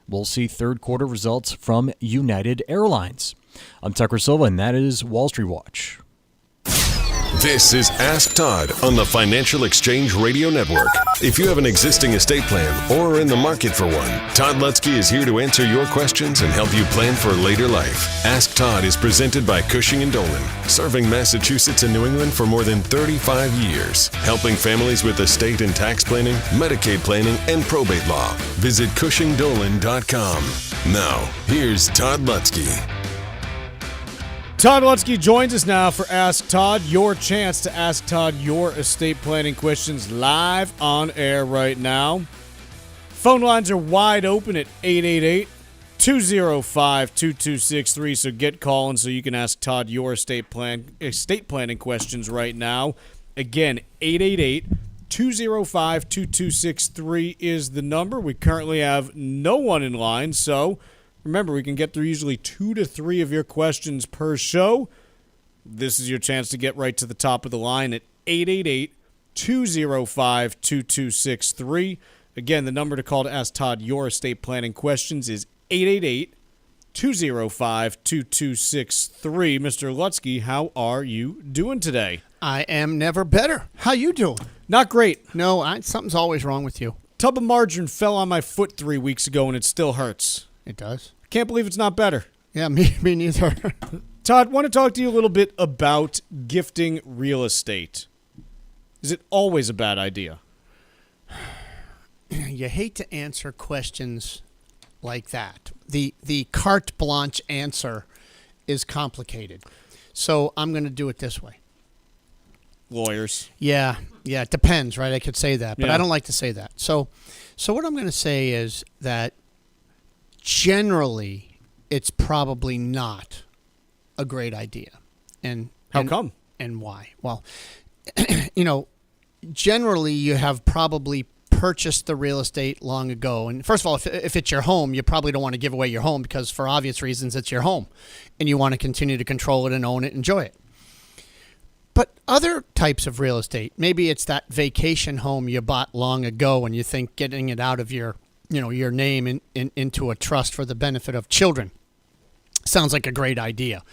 we'll see third quarter results from United Airlines. I'm Tucker Silva, and that is Wall Street Watch. This is Ask Todd on the Financial Exchange Radio Network. If you have an existing estate plan or are in the market for one, Todd Lutsky is here to answer your questions and help you plan for later life. Ask Todd is presented by Cushing & Dolan, serving Massachusetts and New England for more than 35 years, helping families with estate and tax planning, Medicaid planning, and probate law. Visit CushingDolan.com. Now, here's Todd Lutsky. Todd Lutsky joins us now for Ask Todd, your chance to ask Todd your estate planning questions live on air right now. Phone lines are wide open at 888-205-2263, so get calling so you can ask Todd your estate planning questions right now. Again, 888-205-2263 is the number. We currently have no one in line, so remember, we can get through usually 2 to 3 of your questions per show. This is your chance to get right to the top of the line at 888-205-2263. Again, the number to call to ask Todd your estate planning questions is 888-205-2263. Mr. Lutsky, how are you doing today? I am never better. How you doing? Not great. No, something's always wrong with you. Tub of margarine fell on my foot 3 weeks ago, and it still hurts. It does. Can't believe it's not better. Yeah, me neither. Todd, want to talk to you a little bit about gifting real estate. Is it always a bad idea? You hate to answer questions like that. The carte blanche answer is complicated. So I'm going to do it this way. Lawyers. Yeah, it depends, right? I could say that, but I don't like to say that. So what I'm going to say is that generally, it's probably not a great idea. And how come? And why? Well, generally you have probably purchased the real estate long ago. And first of all, if it's your home, you probably don't want to give away your home because for obvious reasons, it's your home and you want to continue to control it and own it, enjoy it. But other types of real estate, maybe it's that vacation home you bought long ago and you think getting it out of your name into a trust for the benefit of children sounds like a great idea.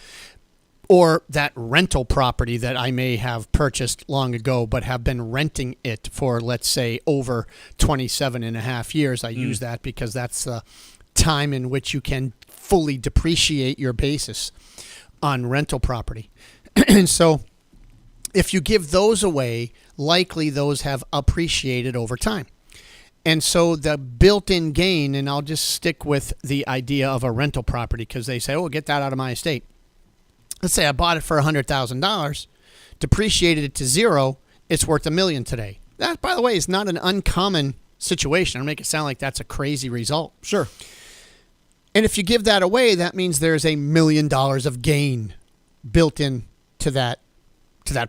Or that rental property that I may have purchased long ago but have been renting it for, let's say, over 27 and a half years. I use that because that's the time in which you can fully depreciate your basis on rental property. And so if you give those away, likely those have appreciated over time. And so the built-in gain, and I'll just stick with the idea of a rental property because they say, get that out of my estate. Let's say I bought it for $100,000, depreciated it to zero, it's worth $1 million today. That, by the way, is not an uncommon situation. I'll make it sound like that's a crazy result. Sure. And if you give that away, that means there's $1 million of gain built in to that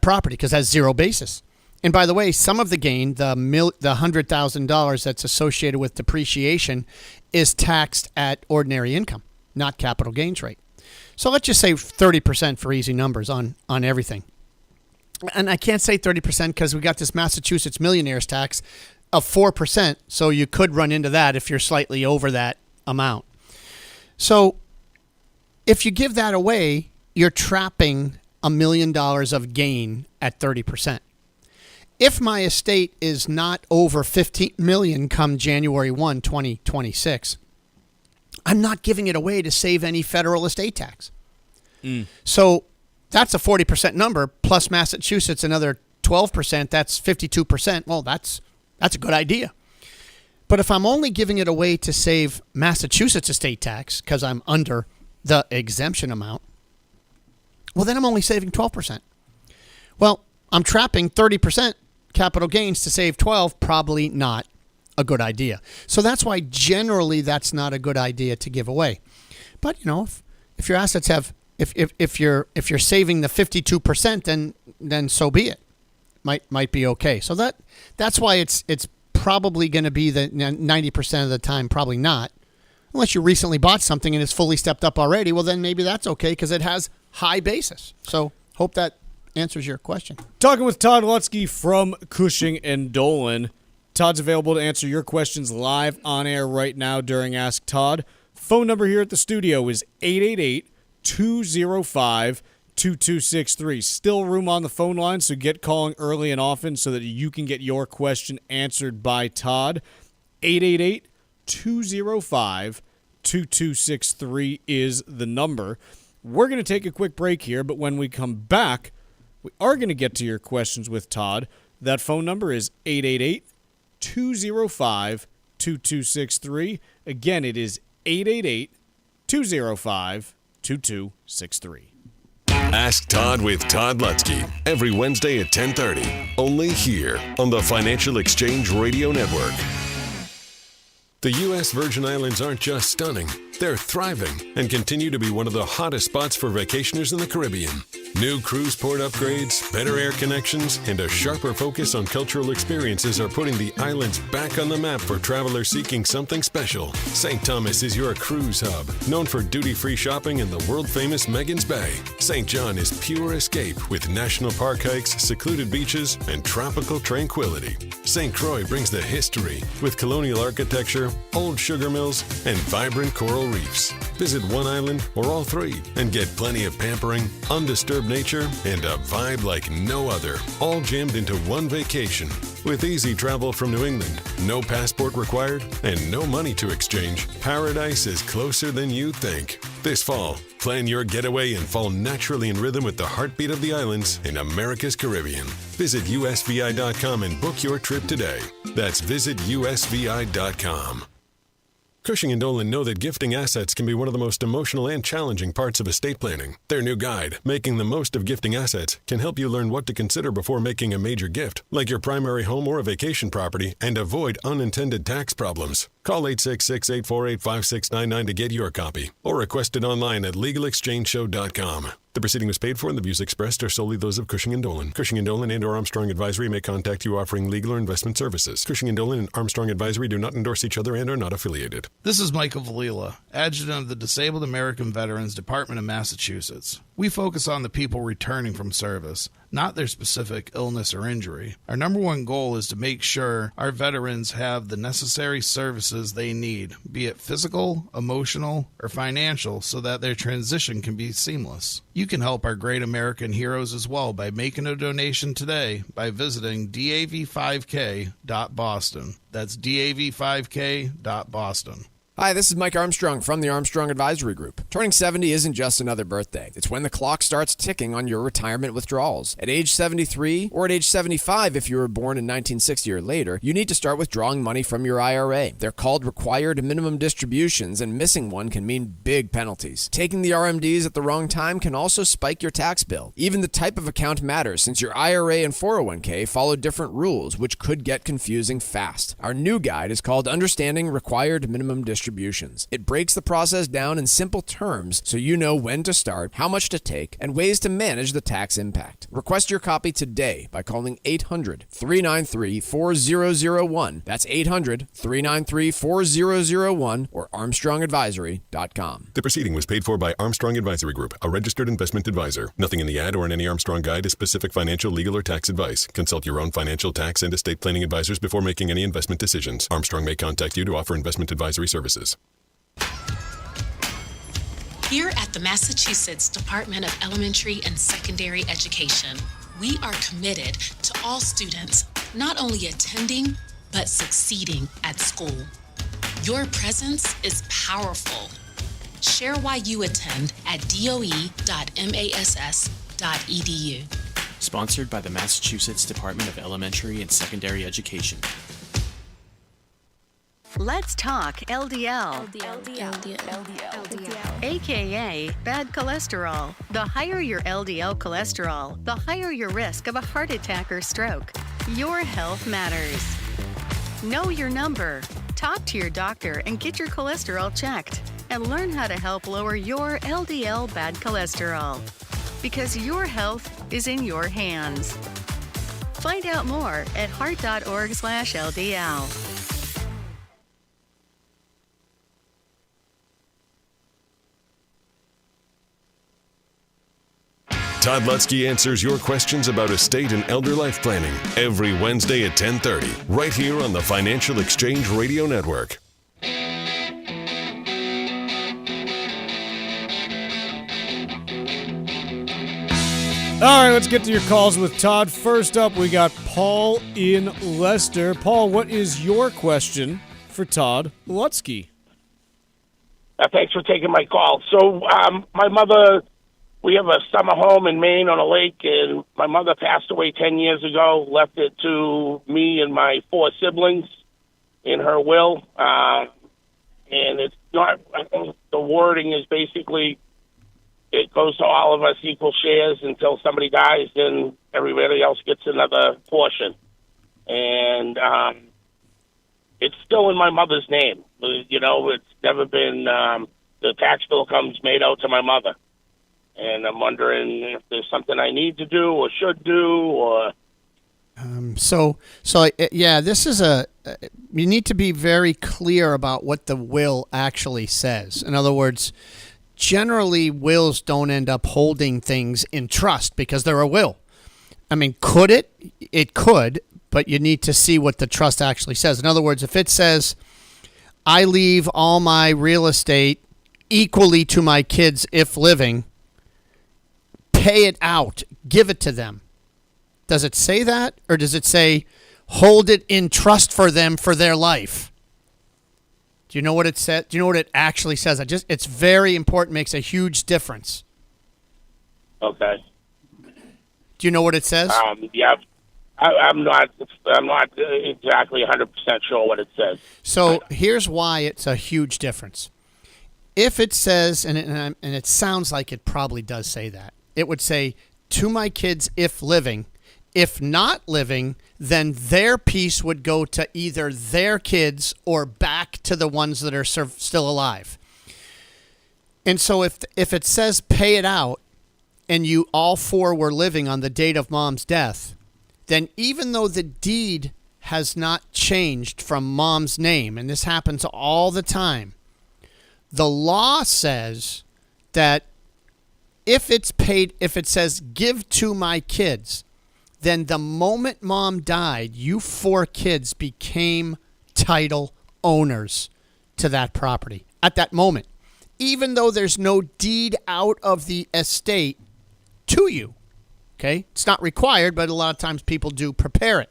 property because that's zero basis. And by the way, some of the gain, the $100,000 that's associated with depreciation, is taxed at ordinary income, not capital gains rate. So let's just say 30% for easy numbers on everything. And I can't say 30% because we got this Massachusetts millionaires tax of 4%. So you could run into that if you're slightly over that amount. So if you give that away, you're trapping $1 million of gain at 30%. If my estate is not over $15 million come January 1, 2026, I'm not giving it away to save any federal estate tax. So that's a 40% number, plus Massachusetts another 12%, that's 52%. Well, that's a good idea. But if I'm only giving it away to save Massachusetts estate tax because I'm under the exemption amount, well, then I'm only saving 12%. Well, I'm trapping 30% capital gains to save 12, probably not a good idea. So that's why generally that's not a good idea to give away. But if your assets have if you're saving the 52%, then so be it. Might be okay. So that's why it's probably going to be the 90% of the time probably not. Unless you recently bought something and it's fully stepped up already, well then maybe that's okay because it has high basis. So hope that answers your question. Talking with Todd Lutsky from Cushing and Dolan. Todd's available to answer your questions live on air right now during Ask Todd. Phone number here at the studio is 888-205-2263. Still room on the phone line, so get calling early and often so that you can get your question answered by Todd. 888-205-2263 is the number. We're going to take a quick break here, but when we come back, we are going to get to your questions with Todd. That phone number is 888-205-2263. Again, it is 888-205-2263. Ask Todd with Todd Lutsky every Wednesday at 10:30, only here on the Financial Exchange Radio Network. The U.S. Virgin Islands aren't just stunning, they're thriving and continue to be one of the hottest spots for vacationers in the Caribbean. New cruise port upgrades, better air connections, and a sharper focus on cultural experiences are putting the islands back on the map for travelers seeking something special. St. Thomas is your cruise hub, known for duty-free shopping in the world-famous Megan's Bay. St. John is pure escape with national park hikes, secluded beaches, and tropical tranquility. St. Croix brings the history with colonial architecture, old sugar mills, and vibrant coral reefs. Visit one island or all three and get plenty of pampering, undisturbed nature, and a vibe like no other, all jammed into one vacation. With easy travel from New England, no passport required, and no money to exchange, paradise is closer than you think. This fall, plan your getaway and fall naturally in rhythm with the heartbeat of the islands in America's Caribbean. Visit usvi.com and book your trip today. That's visitusvi.com. Cushing & Dolan know that gifting assets can be one of the most emotional and challenging parts of estate planning. Their new guide, Making the Most of Gifting Assets, can help you learn what to consider before making a major gift, like your primary home or a vacation property, and avoid unintended tax problems. Call 866-848-5699 to get your copy, or request it online at LegalExchangeShow.com. The proceeding was paid for, and the views expressed are solely those of Cushing & Dolan. Cushing & Dolan and/or Armstrong Advisory may contact you offering legal or investment services. Cushing & Dolan and Armstrong Advisory do not endorse each other and are not affiliated. This is Michael Valila, Adjutant of the Disabled American Veterans Department of Massachusetts. We focus on the people returning from service, not their specific illness or injury. Our number one goal is to make sure our veterans have the necessary services they need, be it physical, emotional, or financial, so that their transition can be seamless. You can help our great American heroes as well by making a donation today by visiting dav5k.boston. That's dav5k.boston. Hi, this is Mike Armstrong from the Armstrong Advisory Group. Turning 70 isn't just another birthday. It's when the clock starts ticking on your retirement withdrawals. At age 73 or at age 75 if you were born in 1960 or later, you need to start withdrawing money from your IRA. They're called required minimum distributions, and missing one can mean big penalties. Taking the RMDs at the wrong time can also spike your tax bill. Even the type of account matters, since your IRA and 401k follow different rules, which could get confusing fast. Our new guide is called Understanding Required Minimum Distributions. It breaks the process down in simple terms so you know when to start, how much to take, and ways to manage the tax impact. Request your copy today by calling 800-393-4001. That's 800-393-4001 or ArmstrongAdvisory.com. The proceeding was paid for by Armstrong Advisory Group, a registered investment advisor. Nothing in the ad or in any Armstrong guide is specific financial, legal, or tax advice. Consult your own financial, tax, and estate planning advisors before making any investment decisions. Armstrong may contact you to offer investment advisory services. Here at the Massachusetts Department of Elementary and Secondary Education, we are committed to all students not only attending, but succeeding at school. Your presence is powerful. Share why you attend at doe.mass.edu. Sponsored by the Massachusetts Department of Elementary and Secondary Education. Let's talk LDL. AKA bad cholesterol. The higher your LDL cholesterol, the higher your risk of a heart attack or stroke. Your health matters. Know your number. Talk to your doctor and get your cholesterol checked. And learn how to help lower your LDL bad cholesterol. Because your health is in your hands. Find out more at heart.org/LDL. Todd Lutsky answers your questions about estate and elder life planning every Wednesday at 10:30, right here on the Financial Exchange Radio Network. All right, let's get to your calls with Todd. First up, we got Paul in Leicester. Paul, what is your question for Todd Lutsky? Thanks for taking my call. So my mother, we have a summer home in Maine on a lake, and my mother passed away 10 years ago, left it to me and my 4 siblings in her will. And it's not, I think the wording is basically, it goes to all of us equal shares until somebody dies, then everybody else gets another portion. And it's still in my mother's name. You know, it's never been, the tax bill comes made out to my mother. And I'm wondering if there's something I need to do or should do, or... This is you need to be very clear about what the will actually says. In other words, generally wills don't end up holding things in trust because they're a will. I mean, could it? It could, but you need to see what the trust actually says. In other words, if it says, I leave all my real estate equally to my kids if living, pay it out, give it to them. Does it say that? Or does it say, hold it in trust for them for their life? Do you know what it said? Do you know what it actually says? It's very important, makes a huge difference. Okay. Do you know what it says? Yeah. I'm not exactly 100% sure what it says. So here's why it's a huge difference. If it says, and it sounds like it probably does say that, it would say, to my kids if living. If not living, then their piece would go to either their kids or back to the ones that are still alive. And so if it says pay it out and you all four were living on the date of mom's death, then even though the deed has not changed from mom's name, and this happens all the time, the law says that if it says give to my kids, then the moment mom died, you four kids became title owners to that property at that moment, even though there's no deed out of the estate to you. Okay? It's not required, but a lot of times people do prepare it.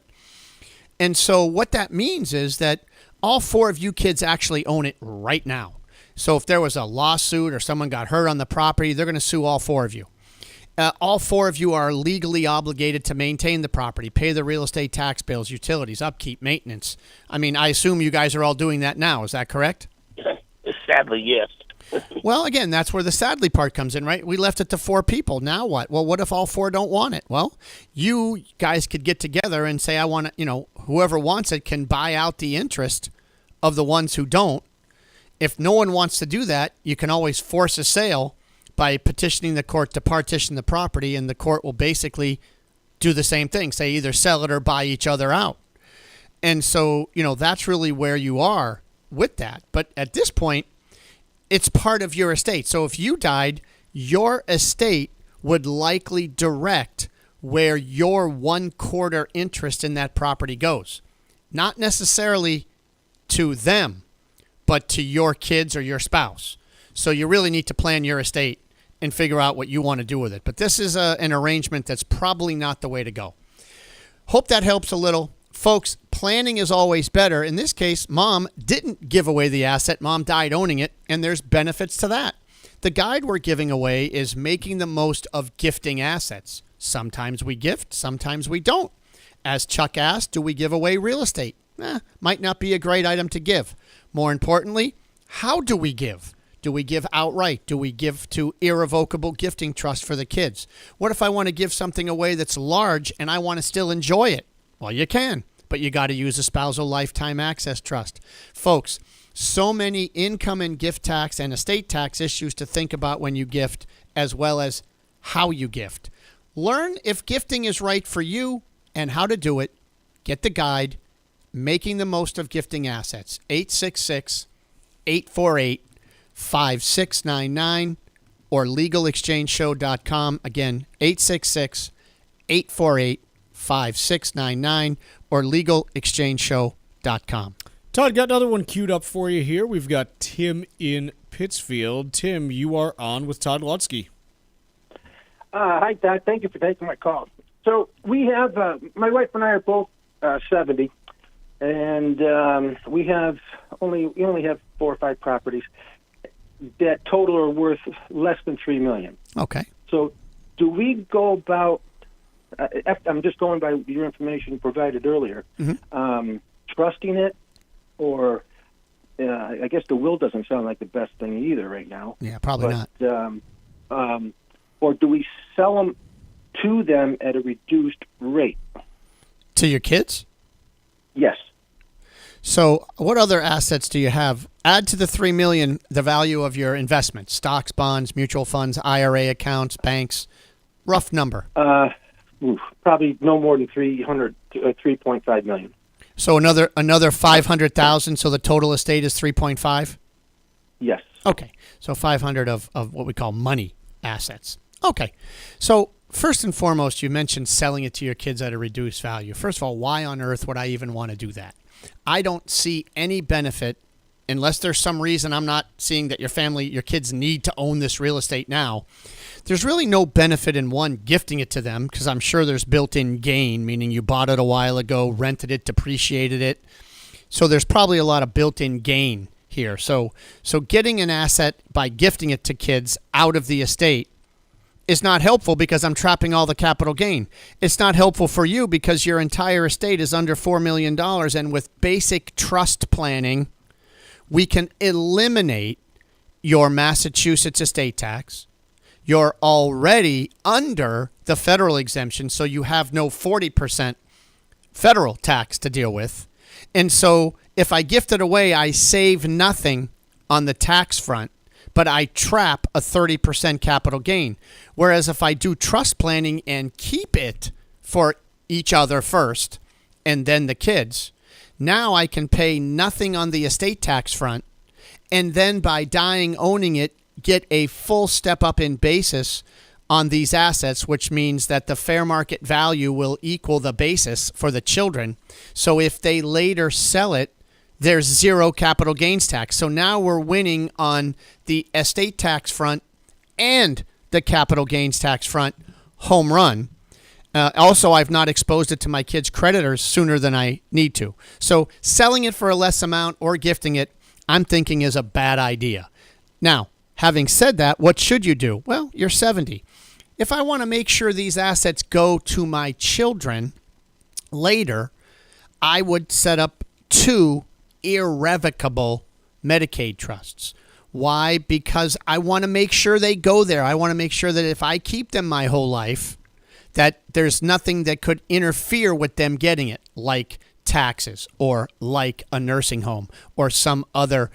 And so what that means is that all four of you kids actually own it right now. So if there was a lawsuit or someone got hurt on the property, they're going to sue all four of you. All four of you are legally obligated to maintain the property, pay the real estate tax bills, utilities, upkeep, maintenance. I mean, I assume you guys are all doing that now. Is that correct? Sadly, yes. Well, again, that's where the sadly part comes in, right? We left it to four people. Now what? Well, what if all four don't want it? Well, you guys could get together and say, I want to, whoever wants it can buy out the interest of the ones who don't. If no one wants to do that, you can always force a sale by petitioning the court to partition the property, and the court will basically do the same thing, say either sell it or buy each other out. And so, that's really where you are with that. But at this point, it's part of your estate. So if you died, your estate would likely direct where your 1/4 interest in that property goes. Not necessarily to them, but to your kids or your spouse. So you really need to plan your estate and figure out what you want to do with it. But this is an arrangement that's probably not the way to go. Hope that helps a little. Folks, planning is always better. In this case, mom didn't give away the asset. Mom died owning it, and there's benefits to that. The guide we're giving away is making the most of gifting assets. Sometimes we gift, sometimes we don't. As Chuck asked, do we give away real estate? Might not be a great item to give. More importantly, how do we give? Do we give outright? Do we give to irrevocable gifting trust for the kids? What if I want to give something away that's large and I want to still enjoy it? Well, you can, but you got to use a spousal lifetime access trust. Folks, so many income and gift tax and estate tax issues to think about when you gift, as well as how you gift. Learn if gifting is right for you and how to do it. Get the guide, Making the Most of Gifting Assets, 866-848-5699 or legalexchangeshow.com. Again, 866-848-5699 or legalexchangeshow.com. Todd, got another one queued up for you here. We've got Tim in Pittsfield. Tim, you are on with Todd Lutsky. Hi, Todd. Thank you for taking my call. So we have, my wife and I are both 70, and we only have 4 or 5 properties that total are worth less than $3 million. Okay. So do we go about, I'm just going by your information provided earlier, trusting it, or I guess the will doesn't sound like the best thing either right now. Yeah, probably not. Or do we sell them to them at a reduced rate? To your kids? Yes. So what other assets do you have? Add to the $3 million the value of your investments, stocks, bonds, mutual funds, IRA accounts, banks. Rough number. Probably no more than $3.5 million. So another $500,000. So the total estate is 3.5. Yes. Okay. So 500 of what we call money assets. Okay. So first and foremost, you mentioned selling it to your kids at a reduced value. First of all, why on earth would I even want to do that? I don't see any benefit, unless there's some reason I'm not seeing that your kids need to own this real estate now. There's really no benefit in, one, gifting it to them, because I'm sure there's built-in gain, meaning you bought it a while ago, rented it, depreciated it. So there's probably a lot of built-in gain here. So getting an asset by gifting it to kids out of the estate is not helpful because I'm trapping all the capital gain. It's not helpful for you because your entire estate is under $4 million. And with basic trust planning, we can eliminate your Massachusetts estate tax. You're already under the federal exemption, so you have no 40% federal tax to deal with. And so if I gift it away, I save nothing on the tax front, but I trap a 30% capital gain. Whereas if I do trust planning and keep it for each other first and then the kids, now I can pay nothing on the estate tax front, and then by dying owning it, get a full step up in basis on these assets, which means that the fair market value will equal the basis for the children. So if they later sell it, there's zero capital gains tax. So now we're winning on the estate tax front and the capital gains tax front. Home run. Also, I've not exposed it to my kids' creditors sooner than I need to. So selling it for a less amount or gifting it, I'm thinking is a bad idea. Now, having said that, what should you do? Well, you're 70. If I want to make sure these assets go to my children later, I would set up 2 irrevocable Medicaid trusts. Why? Because I want to make sure they go there. I want to make sure that if I keep them my whole life, that there's nothing that could interfere with them getting it, like taxes or like a nursing home or some other,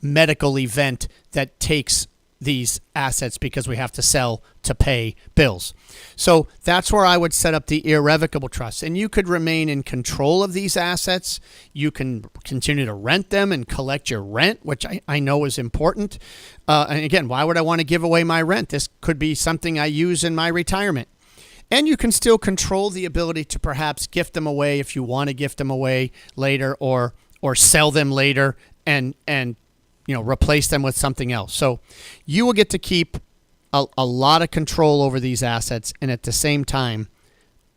medical event that takes these assets because we have to sell to pay bills. So that's where I would set up the irrevocable trust. And you could remain in control of these assets. You can continue to rent them and collect your rent, which I know is important. And again, why would I want to give away my rent? This could be something I use in my retirement. And you can still control the ability to perhaps gift them away if you want to gift them away later, or sell them later and replace them with something else. So you will get to keep a lot of control over these assets, and at the same time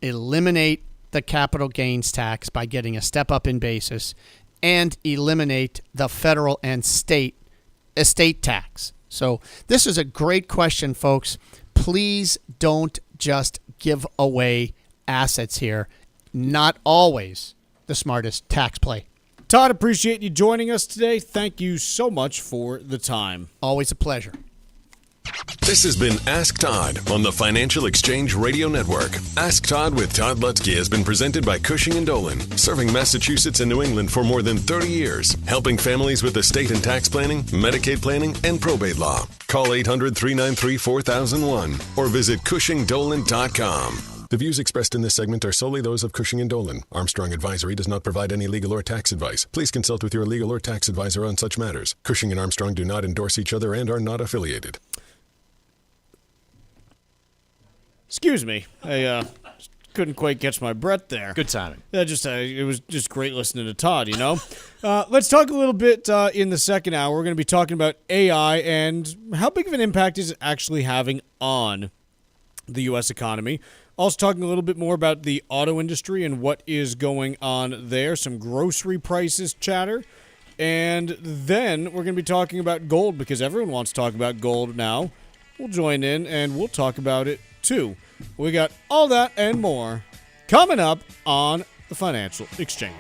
eliminate the capital gains tax by getting a step up in basis, and eliminate the federal and state estate tax. So this is a great question, folks. Please don't just give away assets here. Not always the smartest tax play. Todd, appreciate you joining us today. Thank you so much for the time. Always a pleasure. This has been Ask Todd on the Financial Exchange Radio Network. Ask Todd with Todd Lutsky has been presented by Cushing & Dolan, serving Massachusetts and New England for more than 30 years, helping families with estate and tax planning, Medicaid planning, and probate law. Call 800-393-4001 or visit CushingDolan.com. The views expressed in this segment are solely those of Cushing & Dolan. Armstrong Advisory does not provide any legal or tax advice. Please consult with your legal or tax advisor on such matters. Cushing and Armstrong do not endorse each other and are not affiliated. Excuse me. I couldn't quite catch my breath there. Good timing. It was just great listening to Todd, Let's talk a little bit in the second hour. We're going to be talking about AI and how big of an impact is it actually having on the U.S. economy. Also talking a little bit more about the auto industry and what is going on there, some grocery prices chatter, and then we're going to be talking about gold because everyone wants to talk about gold now. We'll join in and we'll talk about it too. We got all that and more coming up on the Financial Exchange.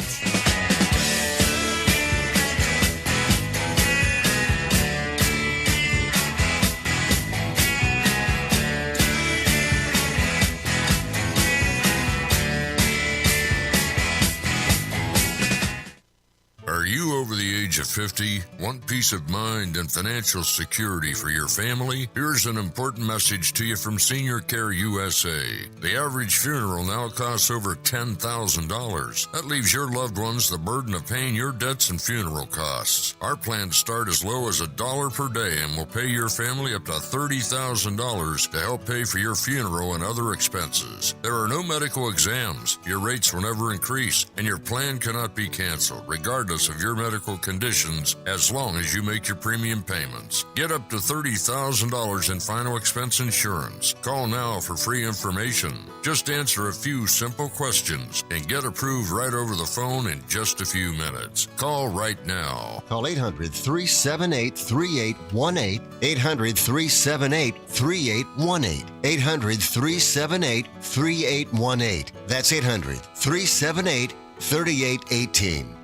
Are you over the age of 50? Want peace of mind and financial security for your family? Here's an important message to you from Senior Care USA. The average funeral now costs over $10,000. That leaves your loved ones the burden of paying your debts and funeral costs. Our plans start as low as $1 per day and will pay your family up to $30,000 to help pay for your funeral and other expenses. There are no medical exams. Your rates will never increase, and your plan cannot be canceled, regardless of your medical condition. conditions as long as you make your premium payments. Get up to $30,000 in final expense insurance. Call now for free information. Just answer a few simple questions and get approved right over the phone in just a few minutes. Call right now. Call 800-378-3818. 800-378-3818. 800-378-3818. That's 800-378-3818.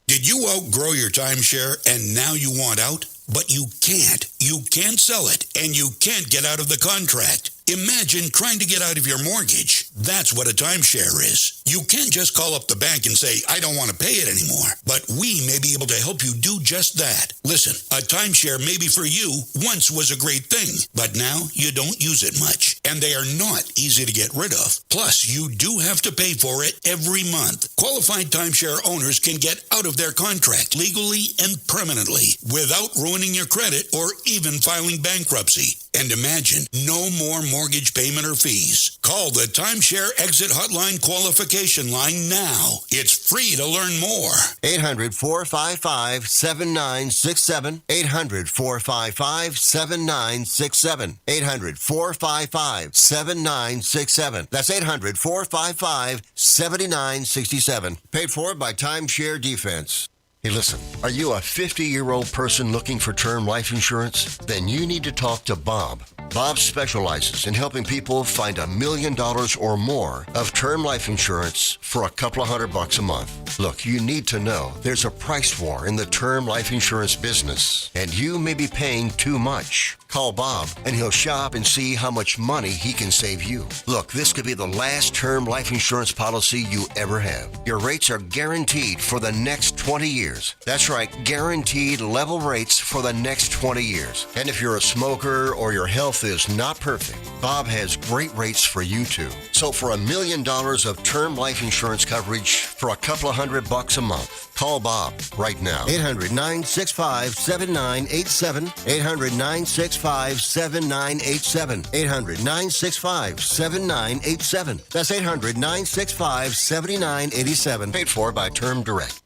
Did you outgrow your timeshare and now you want out? But you can't. You can't sell it, and you can't get out of the contract. Imagine trying to get out of your mortgage. That's what a timeshare is. You can't just call up the bank and say, I don't want to pay it anymore. But we may be able to help you do just that. Listen, a timeshare maybe for you once was a great thing, but now you don't use it much. And they are not easy to get rid of. Plus, you do have to pay for it every month. Qualified timeshare owners can get out of their contract legally and permanently without ruining your credit or even filing bankruptcy. And imagine, no more mortgage payment or fees. Call the Timeshare Exit Hotline qualification line now. It's free to learn more. 800-455-7967. 800-455-7967. 800-455-7967. That's 800-455-7967. Paid for by Timeshare Defense. Hey, listen, are you a 50-year-old person looking for term life insurance? Then you need to talk to Bob. Bob specializes in helping people find $1 million or more of term life insurance for a couple of $100 a month. Look, you need to know there's a price war in the term life insurance business, and you may be paying too much. Call Bob, and he'll shop and see how much money he can save you. Look, this could be the last term life insurance policy you ever have. Your rates are guaranteed for the next 20 years. That's right, guaranteed level rates for the next 20 years. And if you're a smoker or your health is not perfect, Bob has great rates for you too. So for $1 million of term life insurance coverage for a couple of $100 a month, call Bob right now. 800-965-7987. 800-965-7987. 800-965-7987. That's 800-965-7987. Paid for by Term Direct.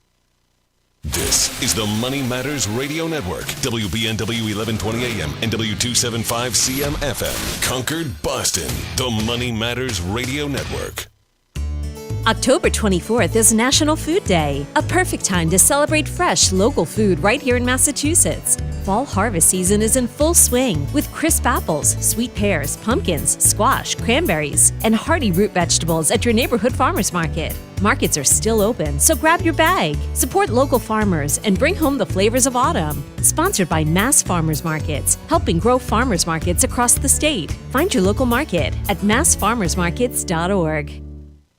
This is the Money Matters Radio Network, WBNW 1120 AM and W275 CM FM. Concord, Boston, the Money Matters Radio Network. October 24th is National Food Day, a perfect time to celebrate fresh, local food right here in Massachusetts. Fall harvest season is in full swing with crisp apples, sweet pears, pumpkins, squash, cranberries, and hearty root vegetables at your neighborhood farmers market. Markets are still open, so grab your bag. Support local farmers and bring home the flavors of autumn. Sponsored by Mass Farmers Markets, helping grow farmers markets across the state. Find your local market at massfarmersmarkets.org.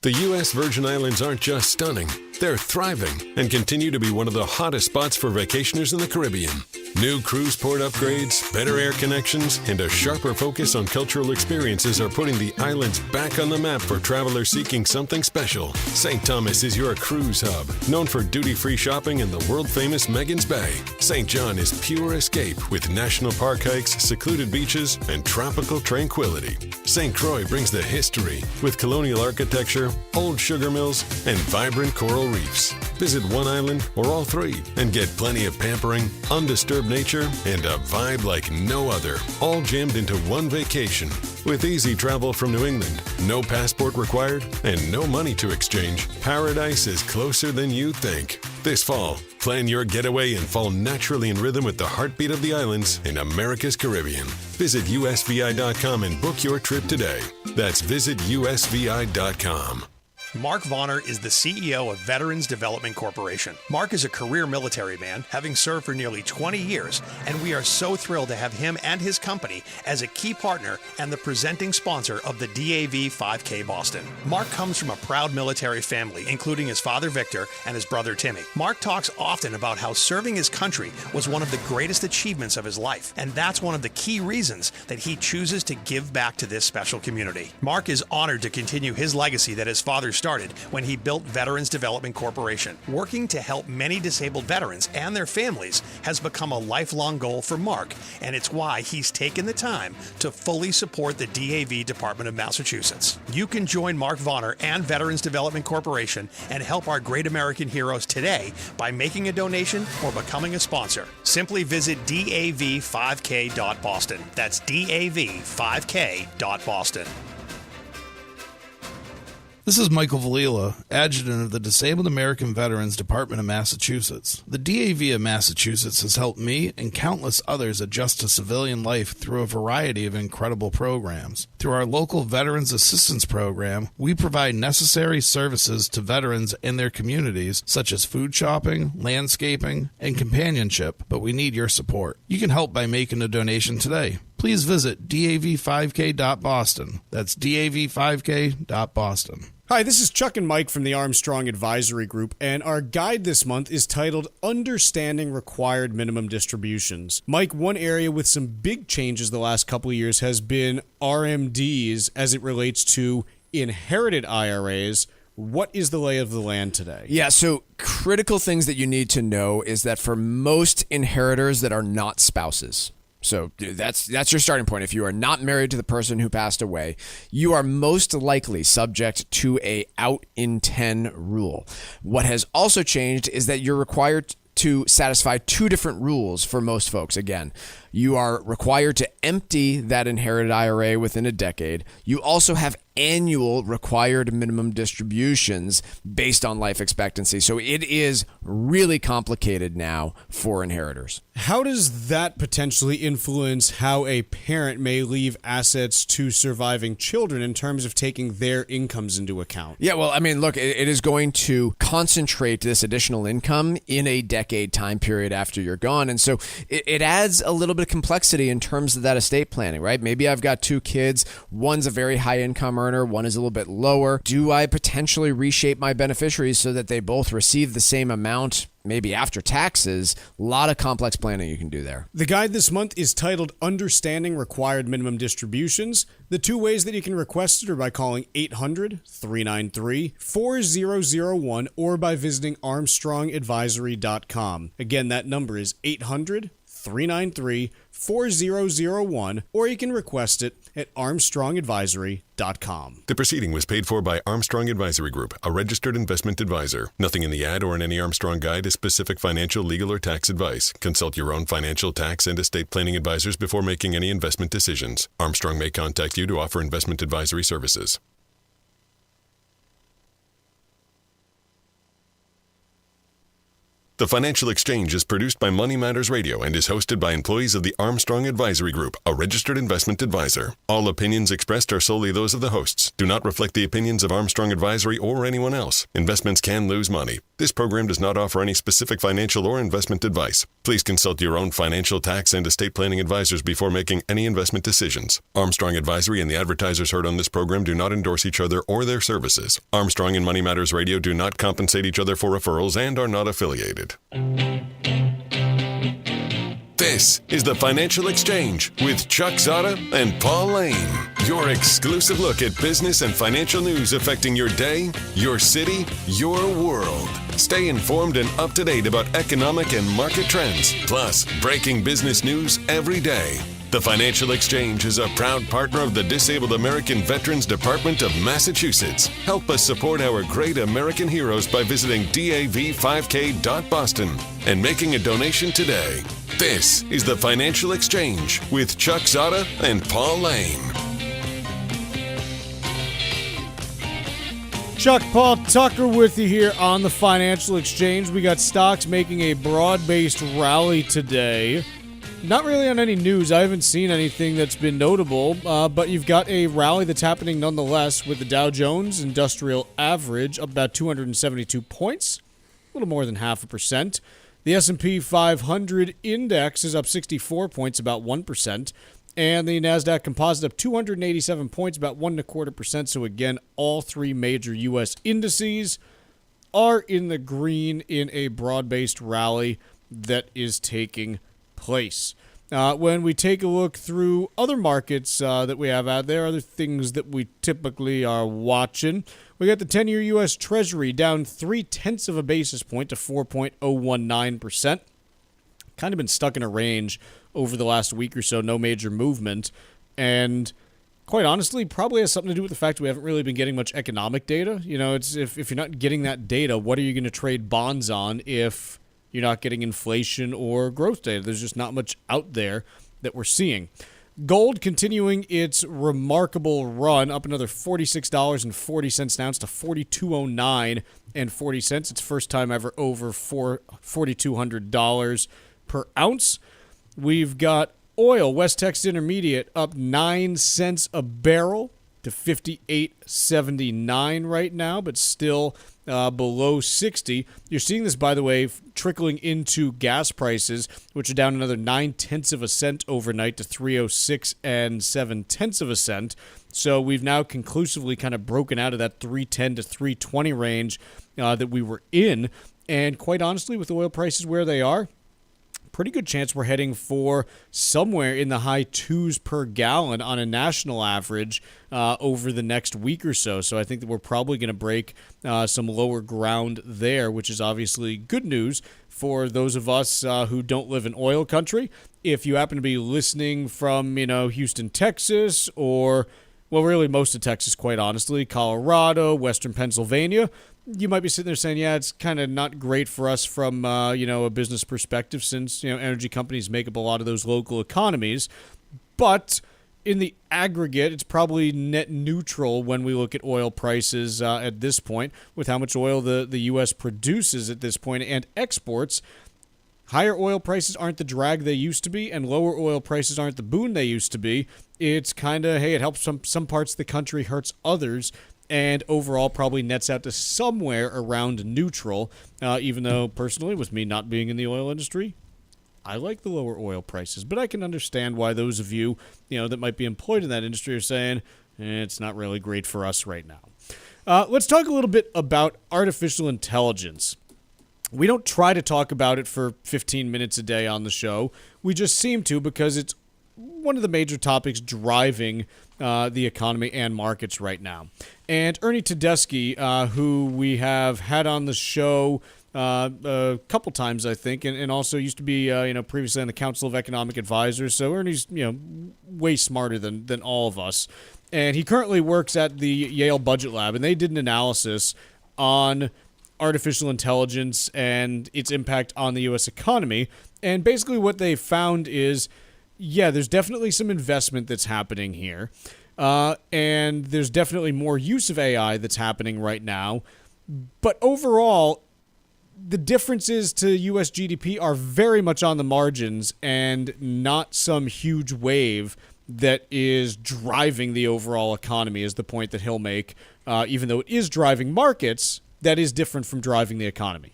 The U.S. Virgin Islands aren't just stunning, they're thriving and continue to be one of the hottest spots for vacationers in the Caribbean. New cruise port upgrades, better air connections, and a sharper focus on cultural experiences are putting the islands back on the map for travelers seeking something special. St. Thomas is your cruise hub, known for duty-free shopping in the world-famous Megan's Bay. St. John is pure escape with national park hikes, secluded beaches, and tropical tranquility. St. Croix brings the history with colonial architecture, old sugar mills, and vibrant coral reefs. Visit one island or all three and get plenty of pampering, undisturbed nature, and a vibe like no other, all jammed into one vacation. With easy travel from New England, no passport required, and no money to exchange, paradise is closer than you think. This fall, plan your getaway and fall naturally in rhythm with the heartbeat of the islands in America's Caribbean. Visit usvi.com and book your trip today. That's visitusvi.com. Mark Vonner is the CEO of Veterans Development Corporation. Mark is a career military man, having served for nearly 20 years, and we are so thrilled to have him and his company as a key partner and the presenting sponsor of the DAV 5K Boston. Mark comes from a proud military family, including his father Victor and his brother Timmy. Mark talks often about how serving his country was one of the greatest achievements of his life, and that's one of the key reasons that he chooses to give back to this special community. Mark is honored to continue his legacy that his father started when he built Veterans Development Corporation. Working to help many disabled veterans and their families has become a lifelong goal for Mark, and it's why he's taken the time to fully support the DAV Department of Massachusetts. You can join Mark Vonner and Veterans Development Corporation and help our great American heroes today by making a donation or becoming a sponsor. Simply visit dav5k.boston. That's dav5k.boston. This is Michael Valila, Adjutant of the Disabled American Veterans Department of Massachusetts. The DAV of Massachusetts has helped me and countless others adjust to civilian life through a variety of incredible programs. Through our local Veterans Assistance Program, we provide necessary services to veterans and their communities, such as food shopping, landscaping, and companionship, but we need your support. You can help by making a donation today. Please visit dav5k.boston. That's dav5k.boston. Hi, this is Chuck and Mike from the Armstrong Advisory Group, and our guide this month is titled Understanding Required Minimum Distributions. Mike, one area with some big changes the last couple of years has been RMDs as it relates to inherited IRAs. What is the lay of the land today? Yeah, so critical things that you need to know is that for most inheritors that are not spouses, so that's your starting point. If you are not married to the person who passed away, you are most likely subject to a out in 10 rule. What has also changed is that you're required to satisfy two different rules for most folks. Again, you are required to empty that inherited IRA within a decade. You also have annual required minimum distributions based on life expectancy. So it is really complicated now for inheritors. How does that potentially influence how a parent may leave assets to surviving children in terms of taking their incomes into account? Yeah, well, I mean, look, it is going to concentrate this additional income in a decade time period after you're gone. And so it adds a little bit of complexity in terms of that estate planning, right? Maybe I've got two kids. One's a very high income earner. One is a little bit lower. Do I potentially reshape my beneficiaries so that they both receive the same amount, maybe after taxes? A lot of complex planning you can do there. The guide this month is titled Understanding Required Minimum Distributions. The two ways that you can request it are by calling 800-393-4001 or by visiting armstrongadvisory.com. Again, that number is 800-393-4001, or you can request it at armstrongadvisory.com. The proceeding was paid for by Armstrong Advisory Group, a registered investment advisor. Nothing in the ad or in any Armstrong guide is specific financial, legal, or tax advice. Consult your own financial, tax, and estate planning advisors before making any investment decisions. Armstrong may contact you to offer investment advisory services. The Financial Exchange is produced by Money Matters Radio and is hosted by employees of the Armstrong Advisory Group, a registered investment advisor. All opinions expressed are solely those of the hosts, do not reflect the opinions of Armstrong Advisory or anyone else. Investments can lose money. This program does not offer any specific financial or investment advice. Please consult your own financial, tax, and estate planning advisors before making any investment decisions. Armstrong Advisory and the advertisers heard on this program do not endorse each other or their services. Armstrong and Money Matters Radio do not compensate each other for referrals and are not affiliated. This is the Financial Exchange with Chuck Zodda and Paul Lane. Your exclusive look at business and financial news affecting your day, your city, your world. Stay informed and up to date about economic and market trends, plus breaking business news every day. The Financial Exchange is a proud partner of the Disabled American Veterans Department of Massachusetts. Help us support our great American heroes by visiting dav5k.boston and making a donation today. This is the Financial Exchange with Chuck Zodda and Paul Lane. Chuck Paul Tucker with you here on the Financial Exchange. We got stocks making a broad-based rally today. Not really on any news. I haven't seen anything that's been notable, but you've got a rally that's happening nonetheless with the Dow Jones Industrial Average up about 272 points, a little more than 0.5%. The S&P 500 index is up 64 points, about 1%, and the NASDAQ Composite up 287 points, about 1.25%. So again, all three major U.S. indices are in the green in a broad-based rally that is taking place. When we take a look through other markets that we have out there, other things that we typically are watching, we got the 10-year U.S. Treasury down 0.3 of a basis point to 4.019%. Kind of been stuck in a range over the last week or so, no major movement. And quite honestly, probably has something to do with the fact we haven't really been getting much economic data. You know, it's if you're not getting that data, what are you going to trade bonds on if you're not getting inflation or growth data? There's just not much out there that we're seeing. Gold continuing its remarkable run, up another $46.40 an ounce to $42.09.40. It's first time ever over $4,200 per ounce. We've got oil, West Texas Intermediate, up 9 cents a barrel to $58.79 right now, but still below 60. You're seeing this, by the way, trickling into gas prices, which are down another 9/10 of a cent overnight to 306 7/10 of a cent. So we've now conclusively kind of broken out of that 310 to 320 range that we were in. And quite honestly, with oil prices where they are, pretty good chance we're heading for somewhere in the high twos per gallon on a national average over the next week or so. So I think that we're probably going to break some lower ground there, which is obviously good news for those of us who don't live in oil country. If you happen to be listening from, Houston, Texas, or, well, really most of Texas, quite honestly, Colorado, Western Pennsylvania, you might be sitting there saying, yeah, it's kind of not great for us from, a business perspective since, energy companies make up a lot of those local economies. But in the aggregate, it's probably net neutral when we look at oil prices at this point, with how much oil the U.S. produces at this point and exports. Higher oil prices aren't the drag they used to be, and lower oil prices aren't the boon they used to be. It's kind of, hey, it helps some parts of the country, hurts others, and overall probably nets out to somewhere around neutral, even though personally, with me not being in the oil industry, I like the lower oil prices. But I can understand why those of you, that might be employed in that industry are saying, it's not really great for us right now. Let's talk a little bit about artificial intelligence. We don't try to talk about it for 15 minutes a day on the show. We just seem to, because it's one of the major topics driving the economy and markets right now. And Ernie Tedeschi, who we have had on the show a couple times, I think, and also used to be, previously on the Council of Economic Advisors. So Ernie's, way smarter than all of us. And he currently works at the Yale Budget Lab, and they did an analysis on artificial intelligence and its impact on the U.S. economy. And basically what they found is, yeah, there's definitely some investment that's happening here. And there's definitely more use of AI that's happening right now. But overall, the differences to U.S. GDP are very much on the margins and not some huge wave that is driving the overall economy, is the point that he'll make. Even though it is driving markets, that is different from driving the economy.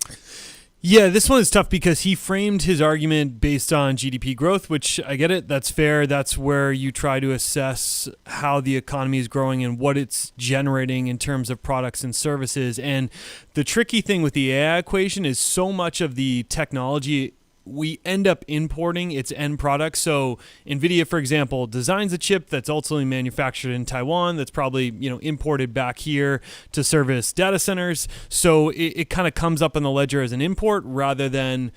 Yeah, this one is tough because he framed his argument based on GDP growth, which I get it. That's fair. That's where you try to assess how the economy is growing and what it's generating in terms of products and services. And the tricky thing with the AI equation is so much of the technology we end up importing its end product. So NVIDIA, for example, designs a chip that's ultimately manufactured in Taiwan that's probably, imported back here to service data centers. So it kind of comes up on the ledger as an import rather than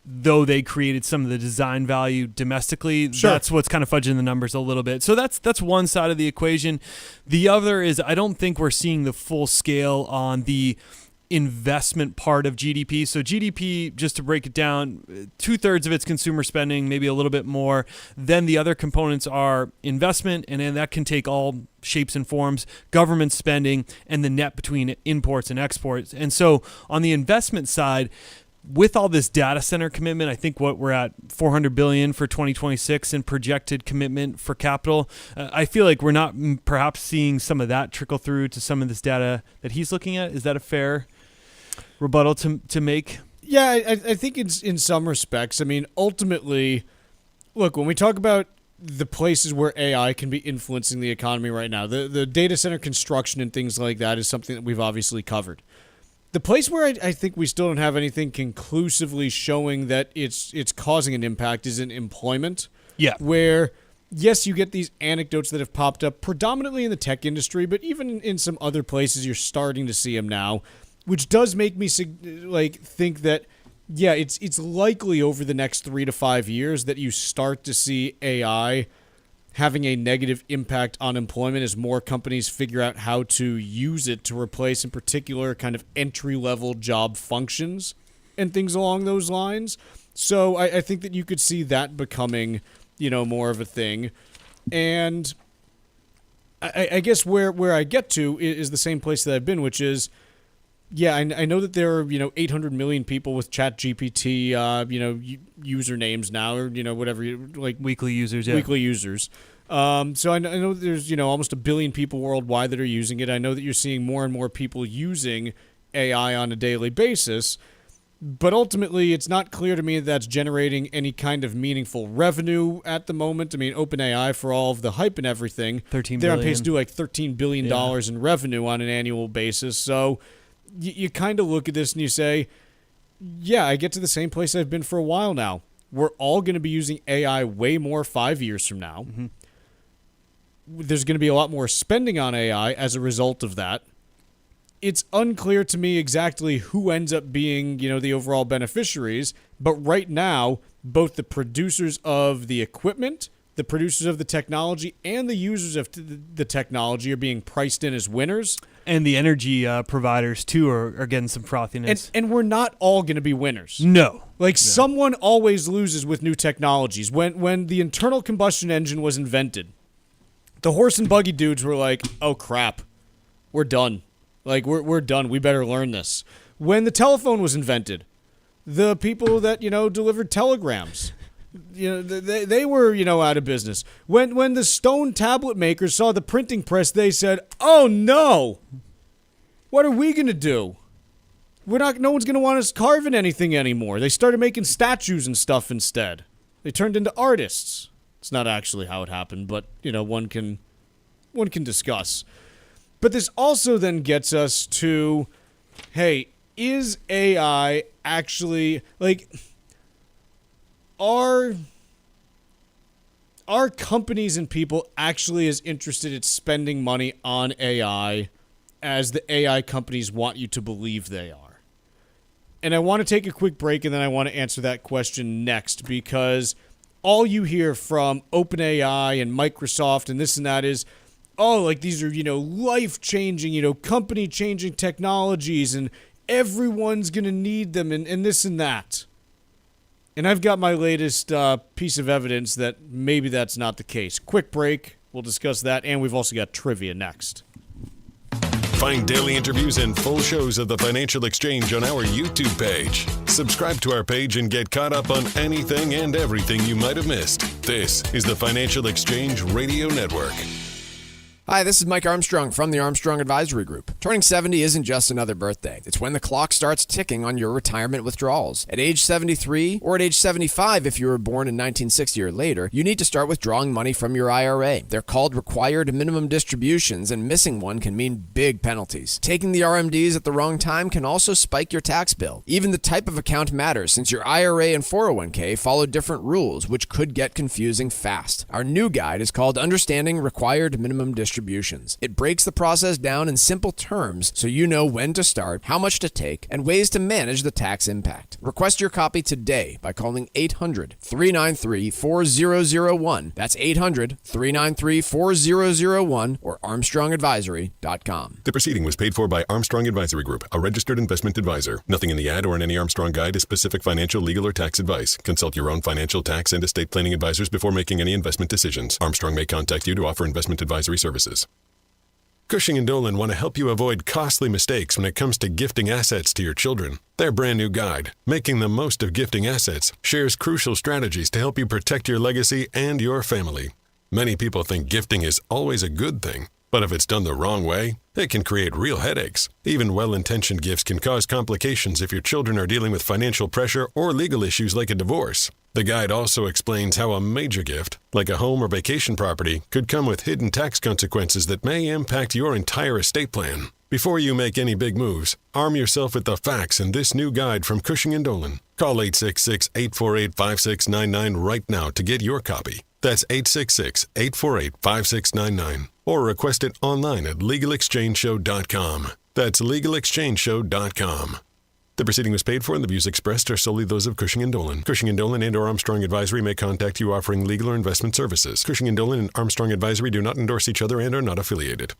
though they created some of the design value domestically. Sure. That's what's kind of fudging the numbers a little bit. So that's one side of the equation. The other is I don't think we're seeing the full scale on the investment part of GDP. So GDP, just to break it down, 2/3 of its consumer spending, maybe a little bit more. Then the other components are investment, and then that can take all shapes and forms, government spending, and the net between imports and exports. And so on the investment side, with all this data center commitment, I think what we're at $400 billion for 2026 in projected commitment for capital. I feel like we're not perhaps seeing some of that trickle through to some of this data that he's looking at. Is that a fair rebuttal to make? Yeah, I think it's in some respects. I mean, ultimately, look, when we talk about the places where AI can be influencing the economy right now, the data center construction and things like that is something that we've obviously covered. The place where I think we still don't have anything conclusively showing that it's causing an impact is in employment. Yeah. Where, yes, you get these anecdotes that have popped up predominantly in the tech industry, but even in some other places you're starting to see them now, which does make me think that, yeah, it's likely over the next 3 to 5 years that you start to see AI having a negative impact on employment as more companies figure out how to use it to replace, in particular, kind of entry-level job functions and things along those lines. So I think that you could see that becoming, more of a thing. And I guess where I get to is the same place that I've been, which is, yeah, I know that there are, 800 million people with ChatGPT, usernames now, or, whatever, like weekly users, yeah. Weekly users. So I know that there's, almost 1 billion people worldwide that are using it. I know that you're seeing more and more people using AI on a daily basis. But ultimately, it's not clear to me that that's generating any kind of meaningful revenue at the moment. I mean, OpenAI, for all of the hype and everything, they're on pace to do like $13 billion in revenue on an annual basis. So you kind of look at this and you say, yeah, I get to the same place I've been for a while now. We're all going to be using AI way more 5 years from now. Mm-hmm. There's going to be a lot more spending on AI as a result of that. It's unclear to me exactly who ends up being, the overall beneficiaries. But right now, both the producers of the equipment, the producers of the technology, and the users of the technology are being priced in as winners. And the energy providers, too, are getting some frothiness. And we're not all going to be winners. No. Someone always loses with new technologies. When the internal combustion engine was invented, the horse and buggy dudes were like, oh, crap, we're done. We're done. We better learn this. When the telephone was invented, the people that, delivered telegrams, they were, out of business. When the stone tablet makers saw the printing press, they said, oh, no. What are we going to do? No one's going to want us carving anything anymore. They started making statues and stuff instead. They turned into artists. It's not actually how it happened, but, one can discuss. But this also then gets us to, hey, is AI actually, are companies and people actually as interested in spending money on AI as the AI companies want you to believe they are? And I want to take a quick break, and then I want to answer that question next, because all you hear from OpenAI and Microsoft and this and that is, these are, life-changing, company-changing technologies, and everyone's going to need them, and this and that. And I've got my latest piece of evidence that maybe that's not the case. Quick break. We'll discuss that, and we've also got trivia next. Find daily interviews and full shows of the Financial Exchange on our YouTube page. Subscribe to our page and get caught up on anything and everything you might have missed. This is the Financial Exchange Radio Network. Hi, this is Mike Armstrong from the Armstrong Advisory Group. Turning 70 isn't just another birthday. It's when the clock starts ticking on your retirement withdrawals. At age 73 or at age 75 if you were born in 1960 or later, you need to start withdrawing money from your IRA. They're called required minimum distributions, and missing one can mean big penalties. Taking the RMDs at the wrong time can also spike your tax bill. Even the type of account matters, since your IRA and 401k follow different rules, which could get confusing fast. Our new guide is called Understanding Required Minimum Distributions. It breaks the process down in simple terms so you know when to start, how much to take, and ways to manage the tax impact. Request your copy today by calling 800-393-4001. That's 800-393-4001 or ArmstrongAdvisory.com. The proceeding was paid for by Armstrong Advisory Group, a registered investment advisor. Nothing in the ad or in any Armstrong guide is specific financial, legal, or tax advice. Consult your own financial, tax, and estate planning advisors before making any investment decisions. Armstrong may contact you to offer investment advisory services. Cushing & Dolan want to help you avoid costly mistakes when it comes to gifting assets to your children. Their brand new guide, Making the Most of Gifting Assets, shares crucial strategies to help you protect your legacy and your family. Many people think gifting is always a good thing, but if it's done the wrong way, it can create real headaches. Even well-intentioned gifts can cause complications if your children are dealing with financial pressure or legal issues like a divorce. The guide also explains how a major gift, like a home or vacation property, could come with hidden tax consequences that may impact your entire estate plan. Before you make any big moves, arm yourself with the facts in this new guide from Cushing & Dolan. Call 866-848-5699 right now to get your copy. That's 866-848-5699. Or request it online at LegalExchangeShow.com. That's LegalExchangeShow.com. The proceeding was paid for, and the views expressed are solely those of Cushing & Dolan. Cushing & Dolan and or Armstrong Advisory may contact you offering legal or investment services. Cushing & Dolan and Armstrong Advisory do not endorse each other and are not affiliated.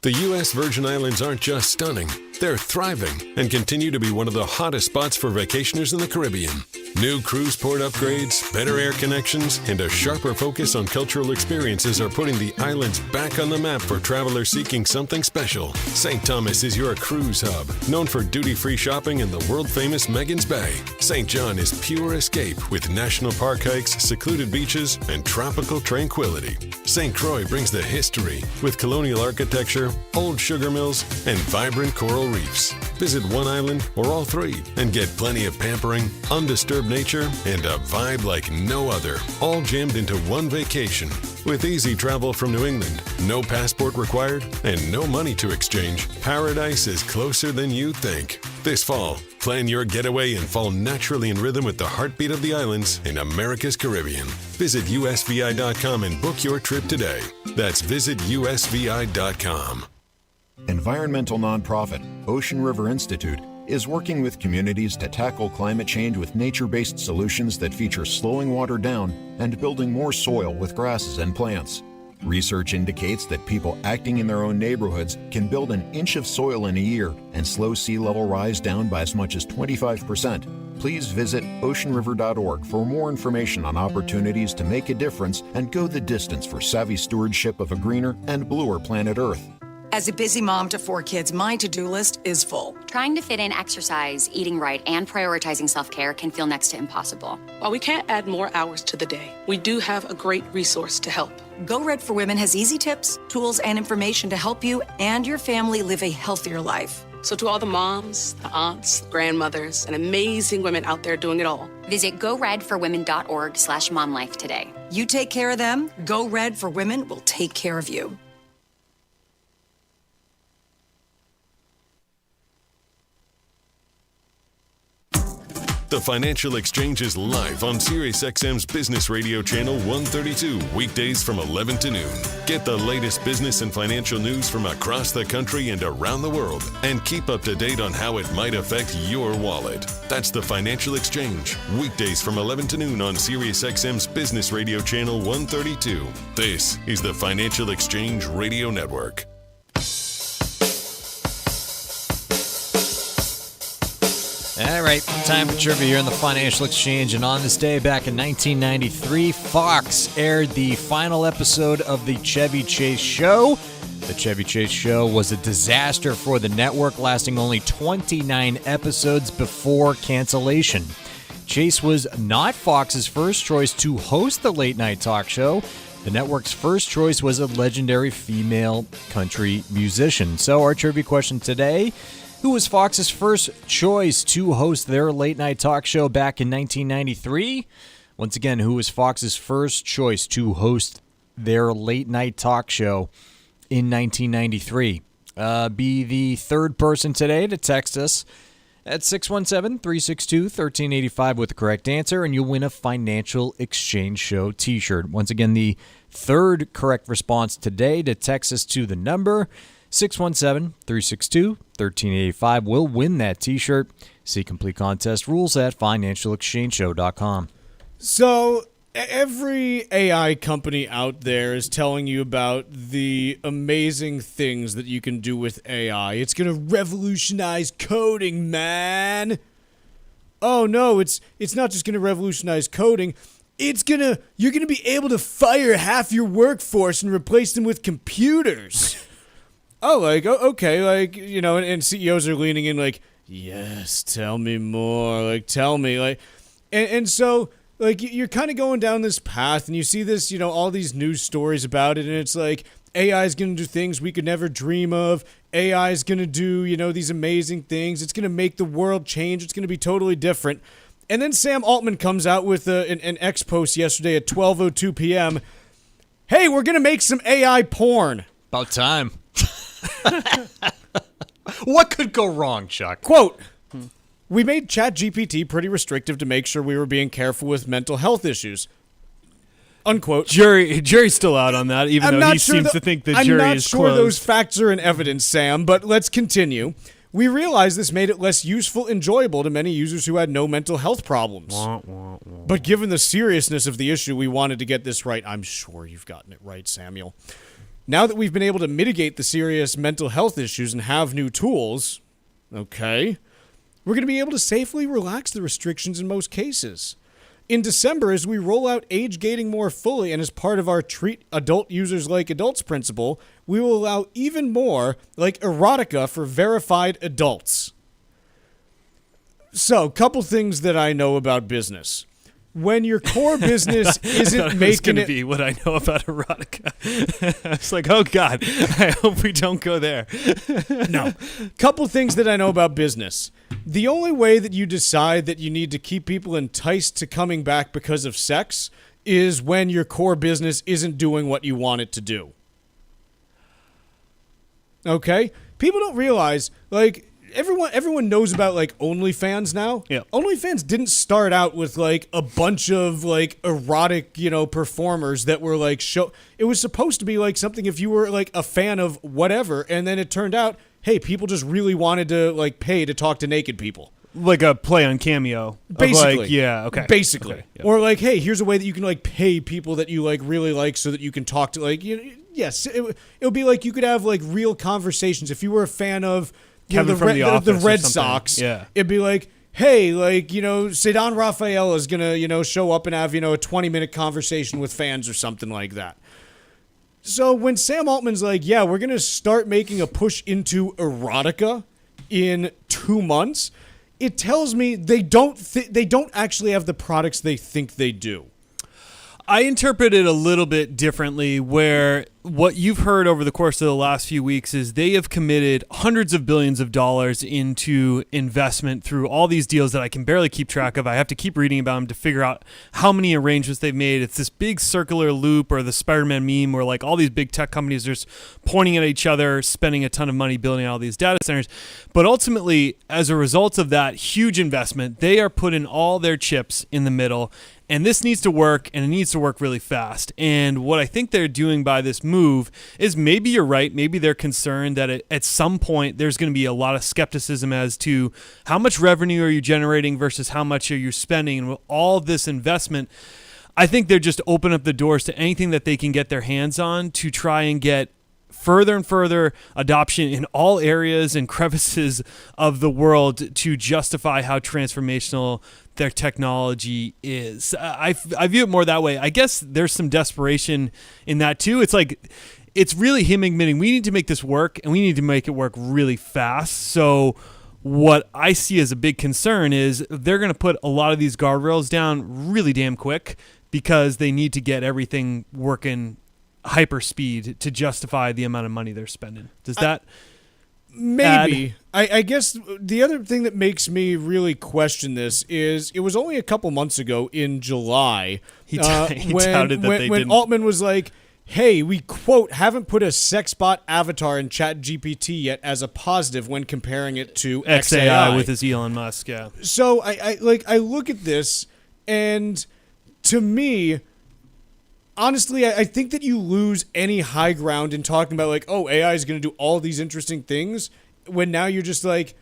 The U.S. Virgin Islands aren't just stunning, they're thriving and continue to be one of the hottest spots for vacationers in the Caribbean. New cruise port upgrades, better air connections, and a sharper focus on cultural experiences are putting the islands back on the map for travelers seeking something special. St. Thomas is your cruise hub, known for duty-free shopping in the world-famous Megan's Bay. St. John is pure escape with national park hikes, secluded beaches, and tropical tranquility. St. Croix brings the history with colonial architecture, old sugar mills, and vibrant coral reefs. Visit one island or all three and get plenty of pampering, undisturbed nature, and a vibe like no other, all jammed into one vacation. With easy travel from New England, no passport required, and no money to exchange, paradise is closer than you think. This fall, plan your getaway and fall naturally in rhythm with the heartbeat of the islands in America's Caribbean. Visit usvi.com and book your trip today. That's visitusvi.com. Environmental nonprofit Ocean River Institute is working with communities to tackle climate change with nature-based solutions that feature slowing water down and building more soil with grasses and plants. Research indicates that people acting in their own neighborhoods can build an inch of soil in a year and slow sea level rise down by as much as 25%. Please visit oceanriver.org for more information on opportunities to make a difference and go the distance for savvy stewardship of a greener and bluer planet Earth. As a busy mom to 4 kids, my to-do list is full. Trying to fit in exercise, eating right, and prioritizing self-care can feel next to impossible. While we can't add more hours to the day, we do have a great resource to help. Go Red for Women has easy tips, tools, and information to help you and your family live a healthier life. So to all the moms, the aunts, the grandmothers, and amazing women out there doing it all, visit goredforwomen.org/momlife today. You take care of them, Go Red for Women will take care of you. The Financial Exchange is live on SiriusXM's Business Radio Channel 132, weekdays from 11 to noon. Get the latest business and financial news from across the country and around the world, and keep up to date on how it might affect your wallet. That's the Financial Exchange, weekdays from 11 to noon on SiriusXM's Business Radio Channel 132. This is the Financial Exchange Radio Network. All right, time for trivia here in the Financial Exchange. And on this day, back in 1993, Fox aired the final episode of the Chevy Chase Show. The Chevy Chase Show was a disaster for the network, lasting only 29 episodes before cancellation. Chase was not Fox's first choice to host the late-night talk show. The network's first choice was a legendary female country musician. So our trivia question today: who was Fox's first choice to host their late-night talk show back in 1993? Once again, who was Fox's first choice to host their late-night talk show in 1993? Be the third person today to text us at 617-362-1385 with the correct answer, and you'll win a Financial Exchange Show t-shirt. Once again, the third correct response today to text us to the number 617-362-1385 will win that t-shirt. See complete contest rules at financialexchangeshow.com. So every AI company out there is telling you about the amazing things that you can do with AI. It's going to revolutionize coding, man. Oh no, it's not just going to revolutionize coding. You're going to be able to fire half your workforce and replace them with computers. Oh, okay, and CEOs are leaning in like, yes, tell me more, tell me, and so, you're kind of going down this path, and you see this, all these news stories about it, and it's like, AI is going to do things we could never dream of, AI is going to do, these amazing things, it's going to make the world change, it's going to be totally different, and then Sam Altman comes out with an X post yesterday at 12:02 p.m., hey, we're going to make some AI porn. About time. What could go wrong, Chuck? Quote, we made ChatGPT pretty restrictive to make sure we were being careful with mental health issues. Unquote. Jury's still out on that, even though he seems to think the jury is closed. I'm not sure those facts are in evidence, Sam, but let's continue. We realized this made it less useful, enjoyable to many users who had no mental health problems. But given the seriousness of the issue, we wanted to get this right. I'm sure you've gotten it right, Samuel. Now that we've been able to mitigate the serious mental health issues and have new tools, okay, we're going to be able to safely relax the restrictions in most cases. In December, as we roll out age gating more fully and as part of our treat adult users like adults principle, we will allow even more like erotica for verified adults. So, couple things that I know about business. When your core business isn't making it... be what I know about erotica. It's like, oh God, I hope we don't go there. No. Couple things that I know about business. The only way that you decide that you need to keep people enticed to coming back because of sex is when your core business isn't doing what you want it to do. Okay? People don't realize, like... Everyone knows about, like, OnlyFans now. Yeah. OnlyFans didn't start out with, like, a bunch of, like, erotic, performers that were, like, It was supposed to be, like, something if you were, like, a fan of whatever, and then it turned out, hey, people just really wanted to, like, pay to talk to naked people. Like a play on Cameo. Basically. Like, yeah, okay. Basically. Okay, yeah. Or, like, hey, here's a way that you can, like, pay people that you, like, really like so that you can talk to, like, yes, it would be like you could have, like, real conversations. If you were a fan of... Kevin from The Office the Red or something. Sox. Yeah. It'd be like, hey, like, Cedon Rafael is going to, show up and have, a 20-minute conversation with fans or something like that. So when Sam Altman's like, yeah, we're going to start making a push into erotica in 2 months, it tells me they don't actually have the products they think they do. I interpret it a little bit differently, where what you've heard over the course of the last few weeks is they have committed hundreds of billions of dollars into investment through all these deals that I can barely keep track of. I have to keep reading about them to figure out how many arrangements they've made. It's this big circular loop, or the Spider-Man meme, where like all these big tech companies are just pointing at each other, spending a ton of money building all these data centers. But ultimately, as a result of that huge investment, they are putting all their chips in the middle. And this needs to work, and it needs to work really fast. And what I think they're doing by this move is, maybe you're right, maybe they're concerned that at some point there's going to be a lot of skepticism as to how much revenue are you generating versus how much are you spending. And with all this investment, I think they're just open up the doors to anything that they can get their hands on to try and get further and further adoption in all areas and crevices of the world to justify how transformational their technology is. I view it more that way. I guess there's some desperation in that too. It's like, it's really him admitting we need to make this work, and we need to make it work really fast. So what I see as a big concern is they're going to put a lot of these guardrails down really damn quick, because they need to get everything working hyper speed to justify the amount of money they're spending. Does that maybe I guess the other thing that makes me really question this is it was only a couple months ago in July he touted that when Altman was like, hey, we quote haven't put a sex bot avatar in ChatGPT yet as a positive when comparing it to XAI with his Elon Musk. Yeah. So I look at this, and to me, honestly, I think that you lose any high ground in talking about, like, oh, AI is going to do all these interesting things, when now you're just like,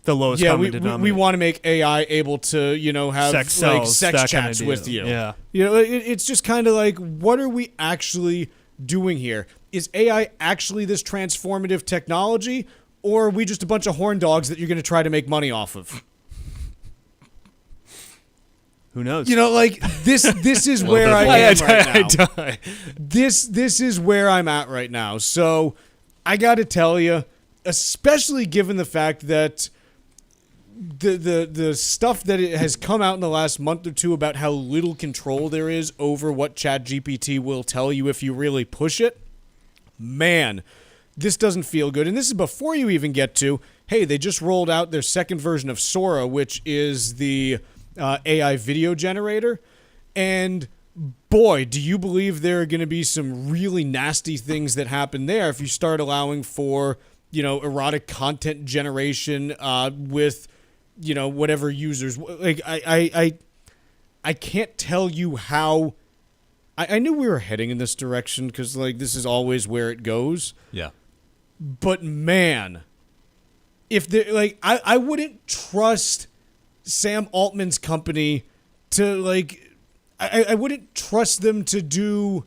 the lowest common denominator. We want to make AI able to, have sex chats with you. Yeah. It's just kind of like, what are we actually doing here? Is AI actually this transformative technology, or are we just a bunch of horn dogs that you're going to try to make money off of? Who knows? This is where I am right now. This is where I'm at right now. So I got to tell you, especially given the fact that the stuff that it has come out in the last month or two about how little control there is over what ChatGPT will tell you if you really push it, man, this doesn't feel good. And this is before you even get to, hey, they just rolled out their second version of Sora, which is the AI video generator, and boy, do you believe there are going to be some really nasty things that happen there if you start allowing for, erotic content generation with, whatever users. Like, I can't tell you how I knew we were heading in this direction because, like, this is always where it goes. Yeah. But, man, if they like, I wouldn't trust Sam Altman's company to, like, I wouldn't trust them to do...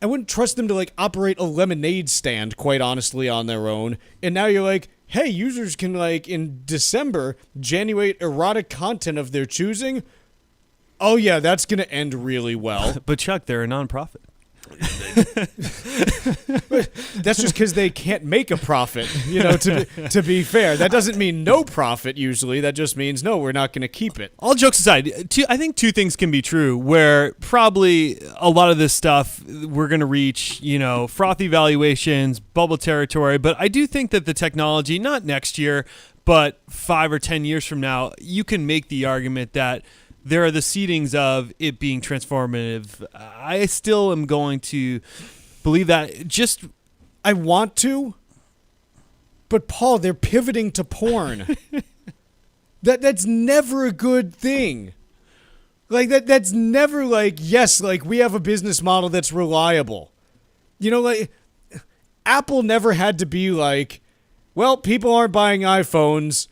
I wouldn't trust them to, like, operate a lemonade stand, quite honestly, on their own. And now you're like, hey, users can, like, in December, generate erotic content of their choosing. Oh, yeah, that's going to end really well. But, Chuck, they're a nonprofit. That's just because they can't make a profit, to be fair. That doesn't mean no profit, usually. That just means, no, we're not going to keep it. All jokes aside, I think two things can be true, where probably a lot of this stuff we're going to reach, frothy valuations, bubble territory. But I do think that the technology, not next year, but 5 or 10 years from now, you can make the argument that there are the seedings of it being transformative. I still am going to believe that. I want to, but Paul, they're pivoting to porn. That's never a good thing. Like that's never like, yes, like we have a business model that's reliable. Like Apple never had to be like, well, people aren't buying iPhones.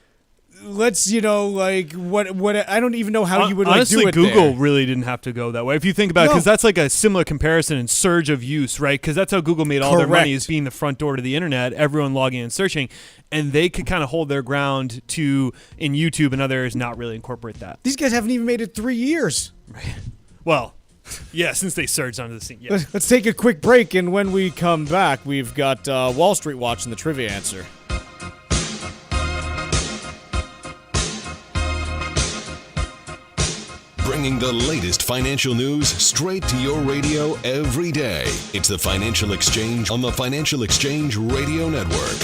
Let's, what I don't even know how you would honestly, do it. Google there. really didn't have to go that way. If you think about it, because that's like a similar comparison and surge of use, right? Because that's how Google made all their money, is being the front door to the internet, everyone logging and searching. And they could kind of hold their ground to, in YouTube and others, not really incorporate that. These guys haven't even made it 3 years. Right. Well, yeah, since they surged onto the scene. Yeah. Let's take a quick break, and when we come back, we've got Wall Street Watch and the trivia answer. Bringing the latest financial news straight to your radio every day. It's the Financial Exchange on the Financial Exchange Radio Network.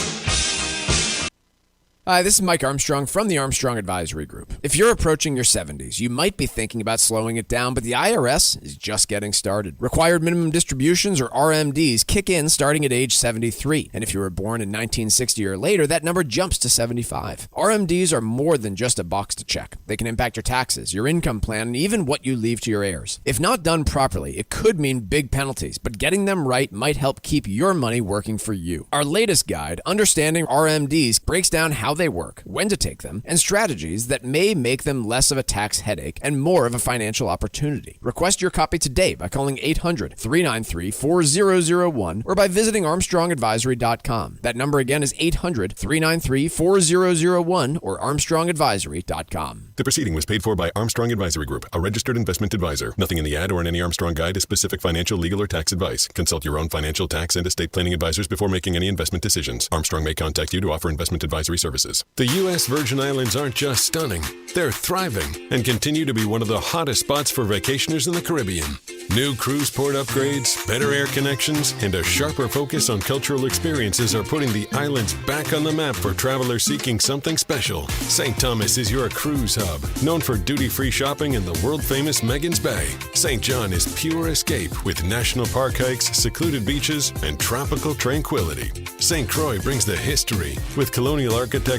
Hi, this is Mike Armstrong from the Armstrong Advisory Group. If you're approaching your 70s, you might be thinking about slowing it down, but the IRS is just getting started. Required minimum distributions, or RMDs, kick in starting at age 73. And if you were born in 1960 or later, that number jumps to 75. RMDs are more than just a box to check. They can impact your taxes, your income plan, and even what you leave to your heirs. If not done properly, it could mean big penalties, but getting them right might help keep your money working for you. Our latest guide, Understanding RMDs, breaks down how they work, when to take them, and strategies that may make them less of a tax headache and more of a financial opportunity. Request your copy today by calling 800-393-4001 or by visiting ArmstrongAdvisory.com. That number again is 800-393-4001 or ArmstrongAdvisory.com. The proceeding was paid for by Armstrong Advisory Group, a registered investment advisor. Nothing in the ad or in any Armstrong guide is specific financial, legal, or tax advice. Consult your own financial, tax, and estate planning advisors before making any investment decisions. Armstrong may contact you to offer investment advisory services. The U.S. Virgin Islands aren't just stunning, they're thriving and continue to be one of the hottest spots for vacationers in the Caribbean. New cruise port upgrades, better air connections, and a sharper focus on cultural experiences are putting the islands back on the map for travelers seeking something special. St. Thomas is your cruise hub, known for duty-free shopping in the world-famous Megan's Bay. St. John is pure escape with national park hikes, secluded beaches, and tropical tranquility. St. Croix brings the history with colonial architecture,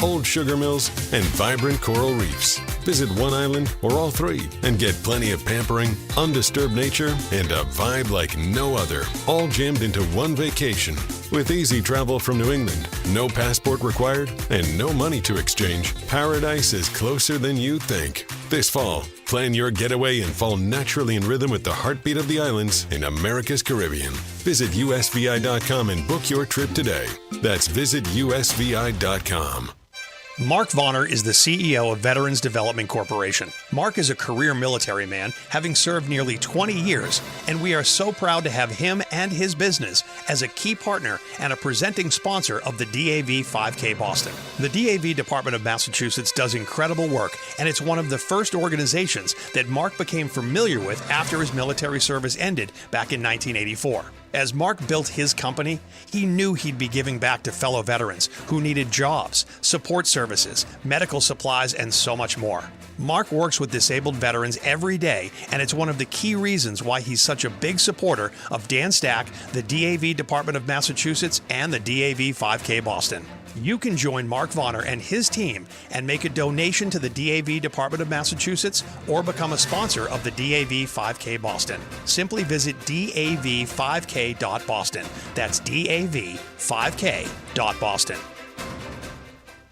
old sugar mills, and vibrant coral reefs. Visit one island or all three and get plenty of pampering, undisturbed nature, and a vibe like no other, all jammed into one vacation. With easy travel from New England, no passport required, and no money to exchange, paradise is closer than you think. This fall, plan your getaway and fall naturally in rhythm with the heartbeat of the islands in America's Caribbean. Visit usvi.com and book your trip today. That's visitusvi.com. Mark Vonner is the CEO of Veterans Development Corporation. Mark is a career military man, having served nearly 20 years, and we are so proud to have him and his business as a key partner and a presenting sponsor of the DAV 5K Boston. The DAV Department of Massachusetts does incredible work, and it's one of the first organizations that Mark became familiar with after his military service ended back in 1984. As Mark built his company, he knew he'd be giving back to fellow veterans who needed jobs, support services, medical supplies, and so much more. Mark works with disabled veterans every day, and it's one of the key reasons why he's such a big supporter of Dan Stack, the DAV Department of Massachusetts, and the DAV 5K Boston. You can join Mark Vonner and his team and make a donation to the DAV Department of Massachusetts or become a sponsor of the DAV 5K Boston. Simply visit dav5k.boston. That's dav5k.boston.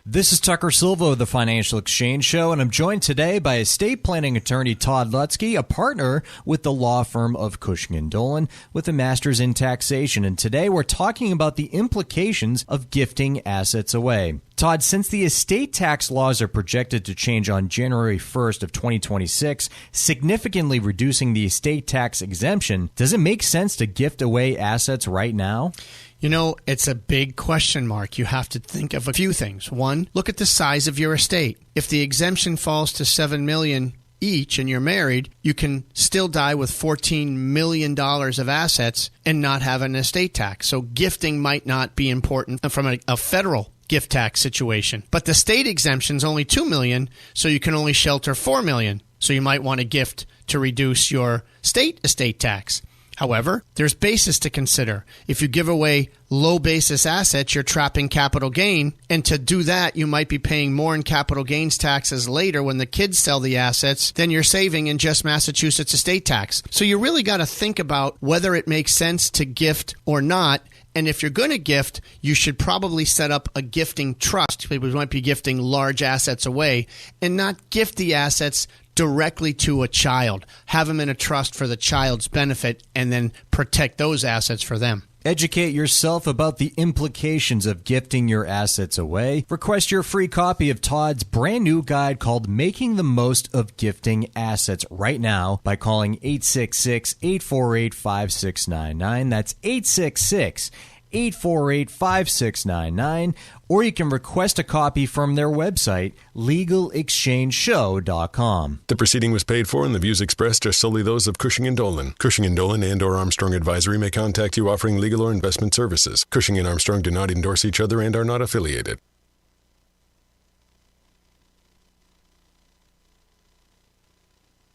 This is Tucker Silva of the Financial Exchange Show, and I'm joined today by estate planning attorney Todd Lutsky, a partner with the law firm of Cushing & Dolan with a master's in taxation. And today we're talking about the implications of gifting assets away. Todd, since the estate tax laws are projected to change on January 1st of 2026, significantly reducing the estate tax exemption, does it make sense to gift away assets right now? You know, it's a big question mark. You have to think of a few things. One, look at the size of your estate. If the exemption falls to $7 million each and you're married, you can still die with $14 million of assets and not have an estate tax. So gifting might not be important from a federal gift tax situation. But the state exemption is only $2 million, so you can only shelter $4 million. So you might want to gift to reduce your state estate tax. However, there's basis to consider. If you give away low basis assets, you're trapping capital gain. And to do that, you might be paying more in capital gains taxes later when the kids sell the assets than you're saving in just Massachusetts estate tax. So you really got to think about whether it makes sense to gift or not. And if you're going to gift, you should probably set up a gifting trust. People might be gifting large assets away and not gift the assets directly to a child. Have them in a trust for the child's benefit and then protect those assets for them. Educate yourself about the implications of gifting your assets away. Request your free copy of Todd's brand new guide called Making the Most of Gifting Assets right now by calling 866-848-5699. That's 866-848-5699, or you can request a copy from their website, legalexchangeshow.com. The proceeding was paid for and the views expressed are solely those of Cushing & Dolan. Cushing & Dolan and or Armstrong Advisory may contact you offering legal or investment services. Cushing & Armstrong do not endorse each other and are not affiliated.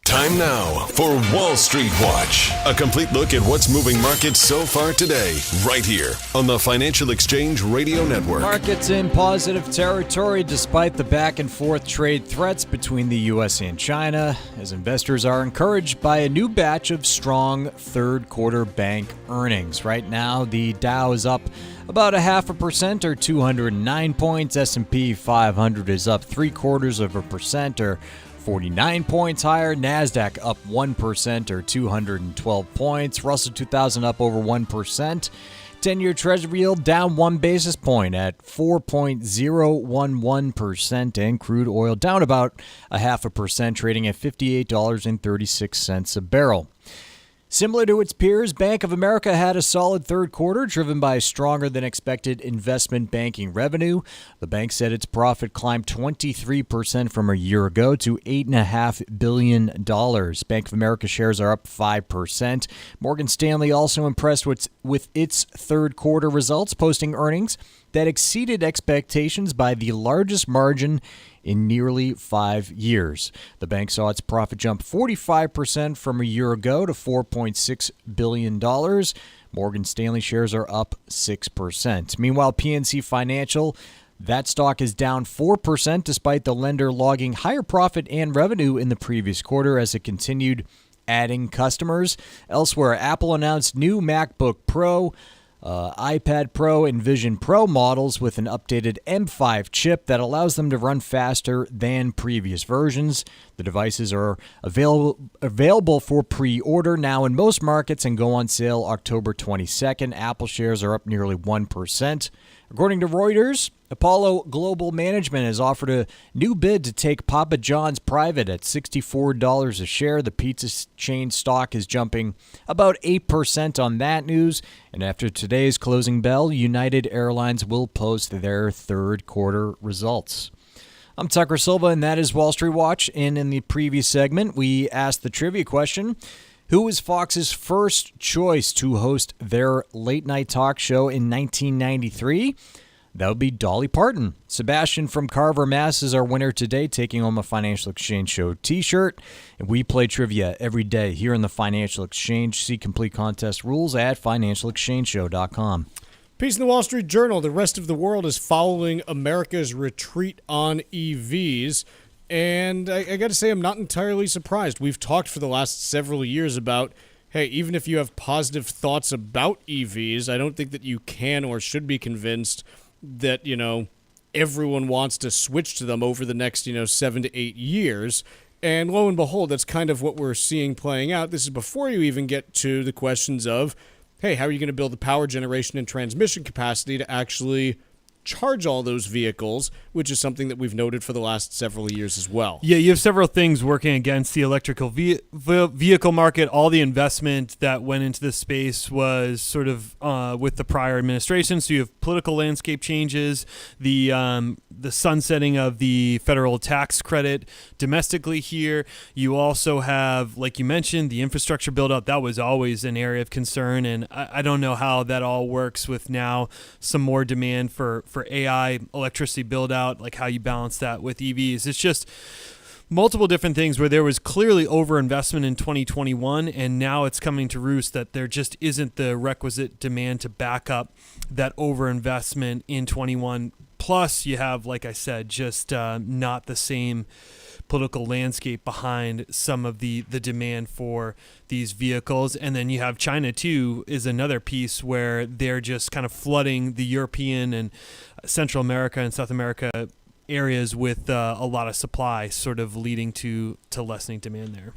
Time now for Wall Street Watch. A complete look at what's moving markets so far today, right here on the Financial Exchange Radio Network. Markets in positive territory despite the back and forth trade threats between the U.S. and China, as investors are encouraged by a new batch of strong third quarter bank earnings. Right now, the Dow is up about 0.5% or 209 points. S&P 500 is up 0.75% or 49 points higher. NASDAQ up 1% or 212 points. Russell 2000 up over 1%. 10-year Treasury yield down 1 basis point at 4.011%. And crude oil down about 0.5%, trading at $58.36 a barrel. Similar to its peers, Bank of America had a solid third quarter driven by stronger than expected investment banking revenue. The bank said its profit climbed 23% from a year ago to $8.5 billion. Bank of America shares are up 5%. Morgan Stanley also impressed with its third quarter results, posting earnings that exceeded expectations by the largest margin in nearly 5 years. The bank saw its profit jump 45% from a year ago to $4.6 billion. Morgan Stanley shares are up 6%. Meanwhile, PNC Financial, that stock is down 4% despite the lender logging higher profit and revenue in the previous quarter as it continued adding customers. Elsewhere, Apple announced new MacBook Pro, iPad Pro and Vision Pro models with an updated M5 chip that allows them to run faster than previous versions. The devices are available for pre-order now in most markets and go on sale October 22nd. Apple shares are up nearly 1%. According to Reuters, Apollo Global Management has offered a new bid to take Papa John's private at $64 a share. The pizza chain stock is jumping about 8% on that news. And after today's closing bell, United Airlines will post their third quarter results. I'm Tucker Silva, and that is Wall Street Watch. And in the previous segment, we asked the trivia question: who was Fox's first choice to host their late-night talk show in 1993? That would be Dolly Parton. Sebastian from Carver, Mass. is our winner today, taking home a Financial Exchange Show t-shirt. And we play trivia every day here in the Financial Exchange. See complete contest rules at financialexchangeshow.com. Piece in the Wall Street Journal, the rest of the world is following America's retreat on EVs. And I got to say, I'm not entirely surprised. We've talked for the last several years about, hey, even if you have positive thoughts about EVs, I don't think that you can or should be convinced that, everyone wants to switch to them over the next, 7 to 8 years. And lo and behold, that's kind of what we're seeing playing out. This is before you even get to the questions of, hey, how are you going to build the power generation and transmission capacity to actually charge all those vehicles, which is something that we've noted for the last several years as well. Yeah, you have several things working against the electrical vehicle market. All the investment that went into this space was sort of with the prior administration. So you have political landscape changes, the sunsetting of the federal tax credit domestically here. You also have, like you mentioned, the infrastructure build-out. That was always an area of concern, and I don't know how that all works with now some more demand for AI electricity build-out, like how you balance that with EVs. It's just multiple different things where there was clearly overinvestment in 2021, and now it's coming to roost that there just isn't the requisite demand to back up that overinvestment in 21. Plus, you have, like I said, just not the same political landscape behind some of the demand for these vehicles. And then you have China, too, is another piece where they're just kind of flooding the European and Central America and South America areas with a lot of supply, sort of leading to lessening demand there.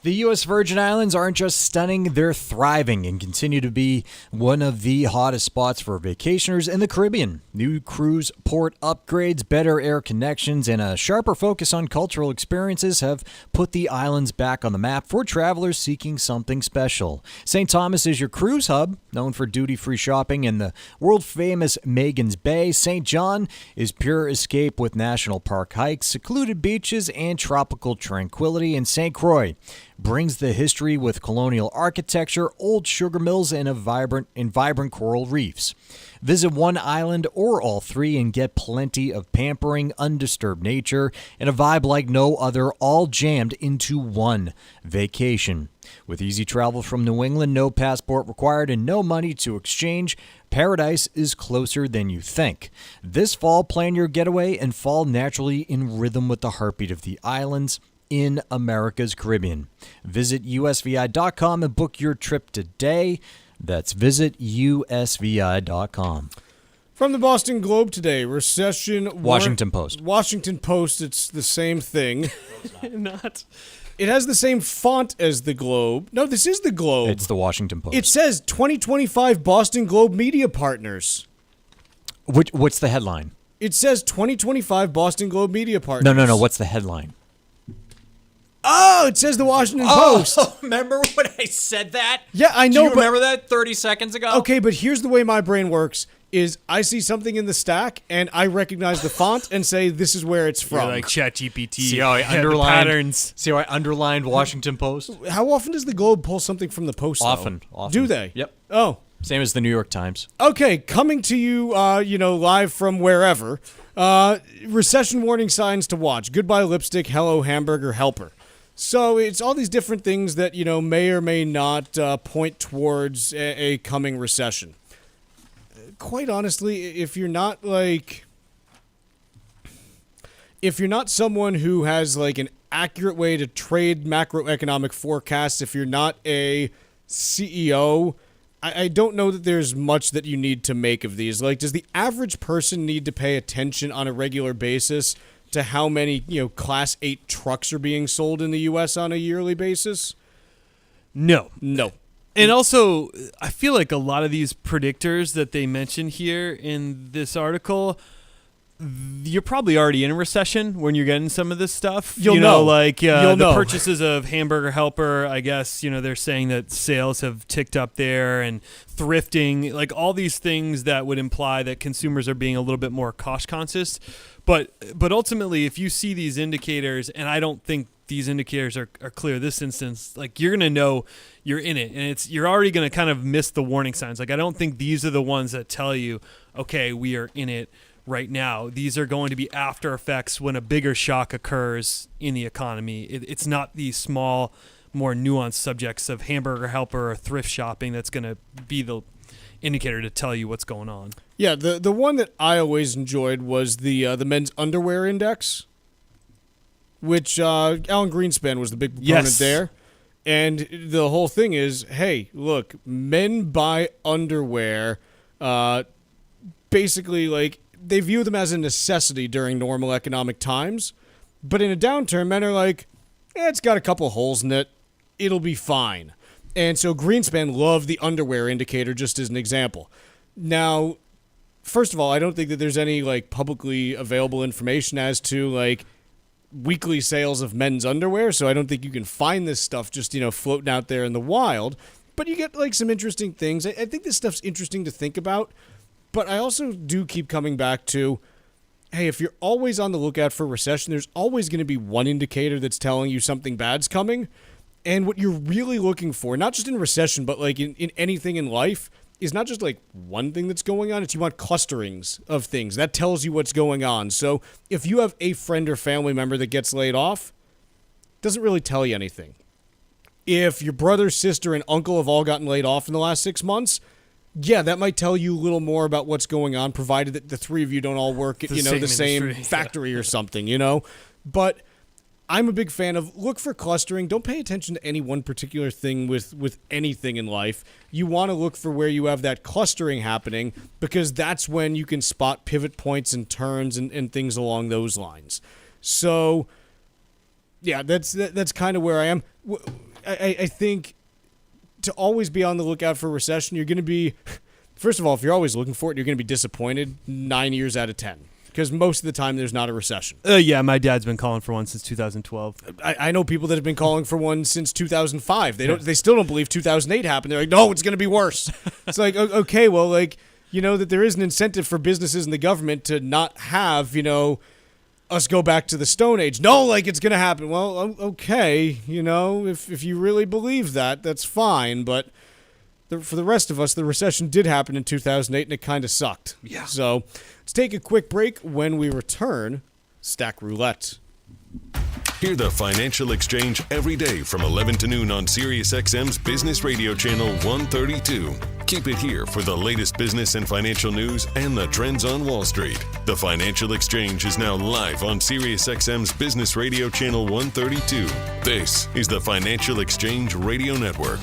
The U.S. Virgin Islands aren't just stunning, they're thriving and continue to be one of the hottest spots for vacationers in the Caribbean. New cruise port upgrades, better air connections, and a sharper focus on cultural experiences have put the islands back on the map for travelers seeking something special. St. Thomas is your cruise hub, known for duty-free shopping and the world-famous Magens Bay. St. John is pure escape with national park hikes, secluded beaches, and tropical tranquility. And St. Croix brings the history with colonial architecture, old sugar mills, and vibrant coral reefs. Visit one island or all three and get plenty of pampering, undisturbed nature, and a vibe like no other, all jammed into one vacation. With easy travel from New England, no passport required, and no money to exchange, paradise is closer than you think. This fall, plan your getaway and fall naturally in rhythm with the heartbeat of the islands in America's Caribbean. Visit usvi.com and book your trip today. That's visit usvi.com. From the Boston Globe today, recession... Washington Post. Washington Post, it's the same thing. Not. It has the same font as the Globe. No, this is the Globe. It's the Washington Post. It says 2025 Boston Globe Media Partners. What's the headline? It says 2025 Boston Globe Media Partners. No. What's the headline? Oh, it says the Washington Post. Oh, remember when I said that? Yeah, I know. Do you remember that 30 seconds ago? Okay, but here's the way my brain works. Is I see something in the stack and I recognize the font and say this is where it's from. You're like ChatGPT. See how I underlined patterns. See how I underlined Washington Post? How often does the Globe pull something from the Post? Often. Do they? Yep. Oh. Same as the New York Times. Okay, coming to you, live from wherever. Recession warning signs to watch. Goodbye lipstick, hello hamburger helper. So it's all these different things that, may or may not point towards a coming recession. Quite honestly, if you're not someone who has an accurate way to trade macroeconomic forecasts, if you're not a CEO, I don't know that there's much that you need to make of these. Does the average person need to pay attention on a regular basis to how many, Class 8 trucks are being sold in the U.S. on a yearly basis? No. And also, I feel like a lot of these predictors that they mentioned here in this article, you're probably already in a recession when you're getting some of this stuff. You'll know. The purchases of Hamburger Helper, I guess, they're saying that sales have ticked up there, and thrifting, all these things that would imply that consumers are being a little bit more cost conscious. But ultimately, if you see these indicators, and I don't think these indicators are clear this instance, you're going to know you're in it, and you're already going to kind of miss the warning signs. I don't think these are the ones that tell you, okay, we are in it right now. These are going to be after effects when a bigger shock occurs in the economy. It's not these small, more nuanced subjects of Hamburger Helper or thrift shopping that's going to be the indicator to tell you what's going on. Yeah, the one that I always enjoyed was the men's underwear index, which Alan Greenspan was the big proponent there. And the whole thing is, hey, look, men buy underwear basically like they view them as a necessity during normal economic times. But in a downturn, men are like, it's got a couple holes in it. It'll be fine. And so Greenspan loved the underwear indicator just as an example. Now, first of all, I don't think that there's any like publicly available information as to like weekly sales of men's underwear, so I don't think you can find this stuff just, floating out there in the wild. But you get like some interesting things. I think this stuff's interesting to think about, but I also do keep coming back to, hey, if you're always on the lookout for recession, there's always going to be one indicator that's telling you something bad's coming. And what you're really looking for, not just in recession, but like in anything in life, is not just like one thing that's going on. It's you want clusterings of things. That tells you what's going on. So if you have a friend or family member that gets laid off, it doesn't really tell you anything. If your brother, sister, and uncle have all gotten laid off in the last 6 months, yeah, that might tell you a little more about what's going on, provided that the three of you don't all work at, the same factory or something, But I'm a big fan of look for clustering. Don't pay attention to any one particular thing with anything in life. You want to look for where you have that clustering happening, because that's when you can spot pivot points and turns and things along those lines. So, yeah, that's kind of where I am. I think to always be on the lookout for recession, you're going to be, first of all, if you're always looking for it, you're going to be disappointed 9 years out of 10. Because most of the time there's not a recession. Yeah, my dad's been calling for one since 2012. I know people that have been calling for one since 2005. They still don't believe 2008 happened. They're like, no, it's going to be worse. It's like, okay, well, like, that there is an incentive for businesses and the government to not have, us go back to the Stone Age. No, like, it's going to happen. Well, okay, if you really believe that, that's fine. But for the rest of us, the recession did happen in 2008, and it kind of sucked. Yeah. So let's take a quick break. When we return, Stack Roulette. Hear the Financial Exchange every day from 11 to noon on SiriusXM's Business Radio Channel 132. Keep it here for the latest business and financial news and the trends on Wall Street. The Financial Exchange is now live on SiriusXM's Business Radio Channel 132. This is the Financial Exchange Radio Network.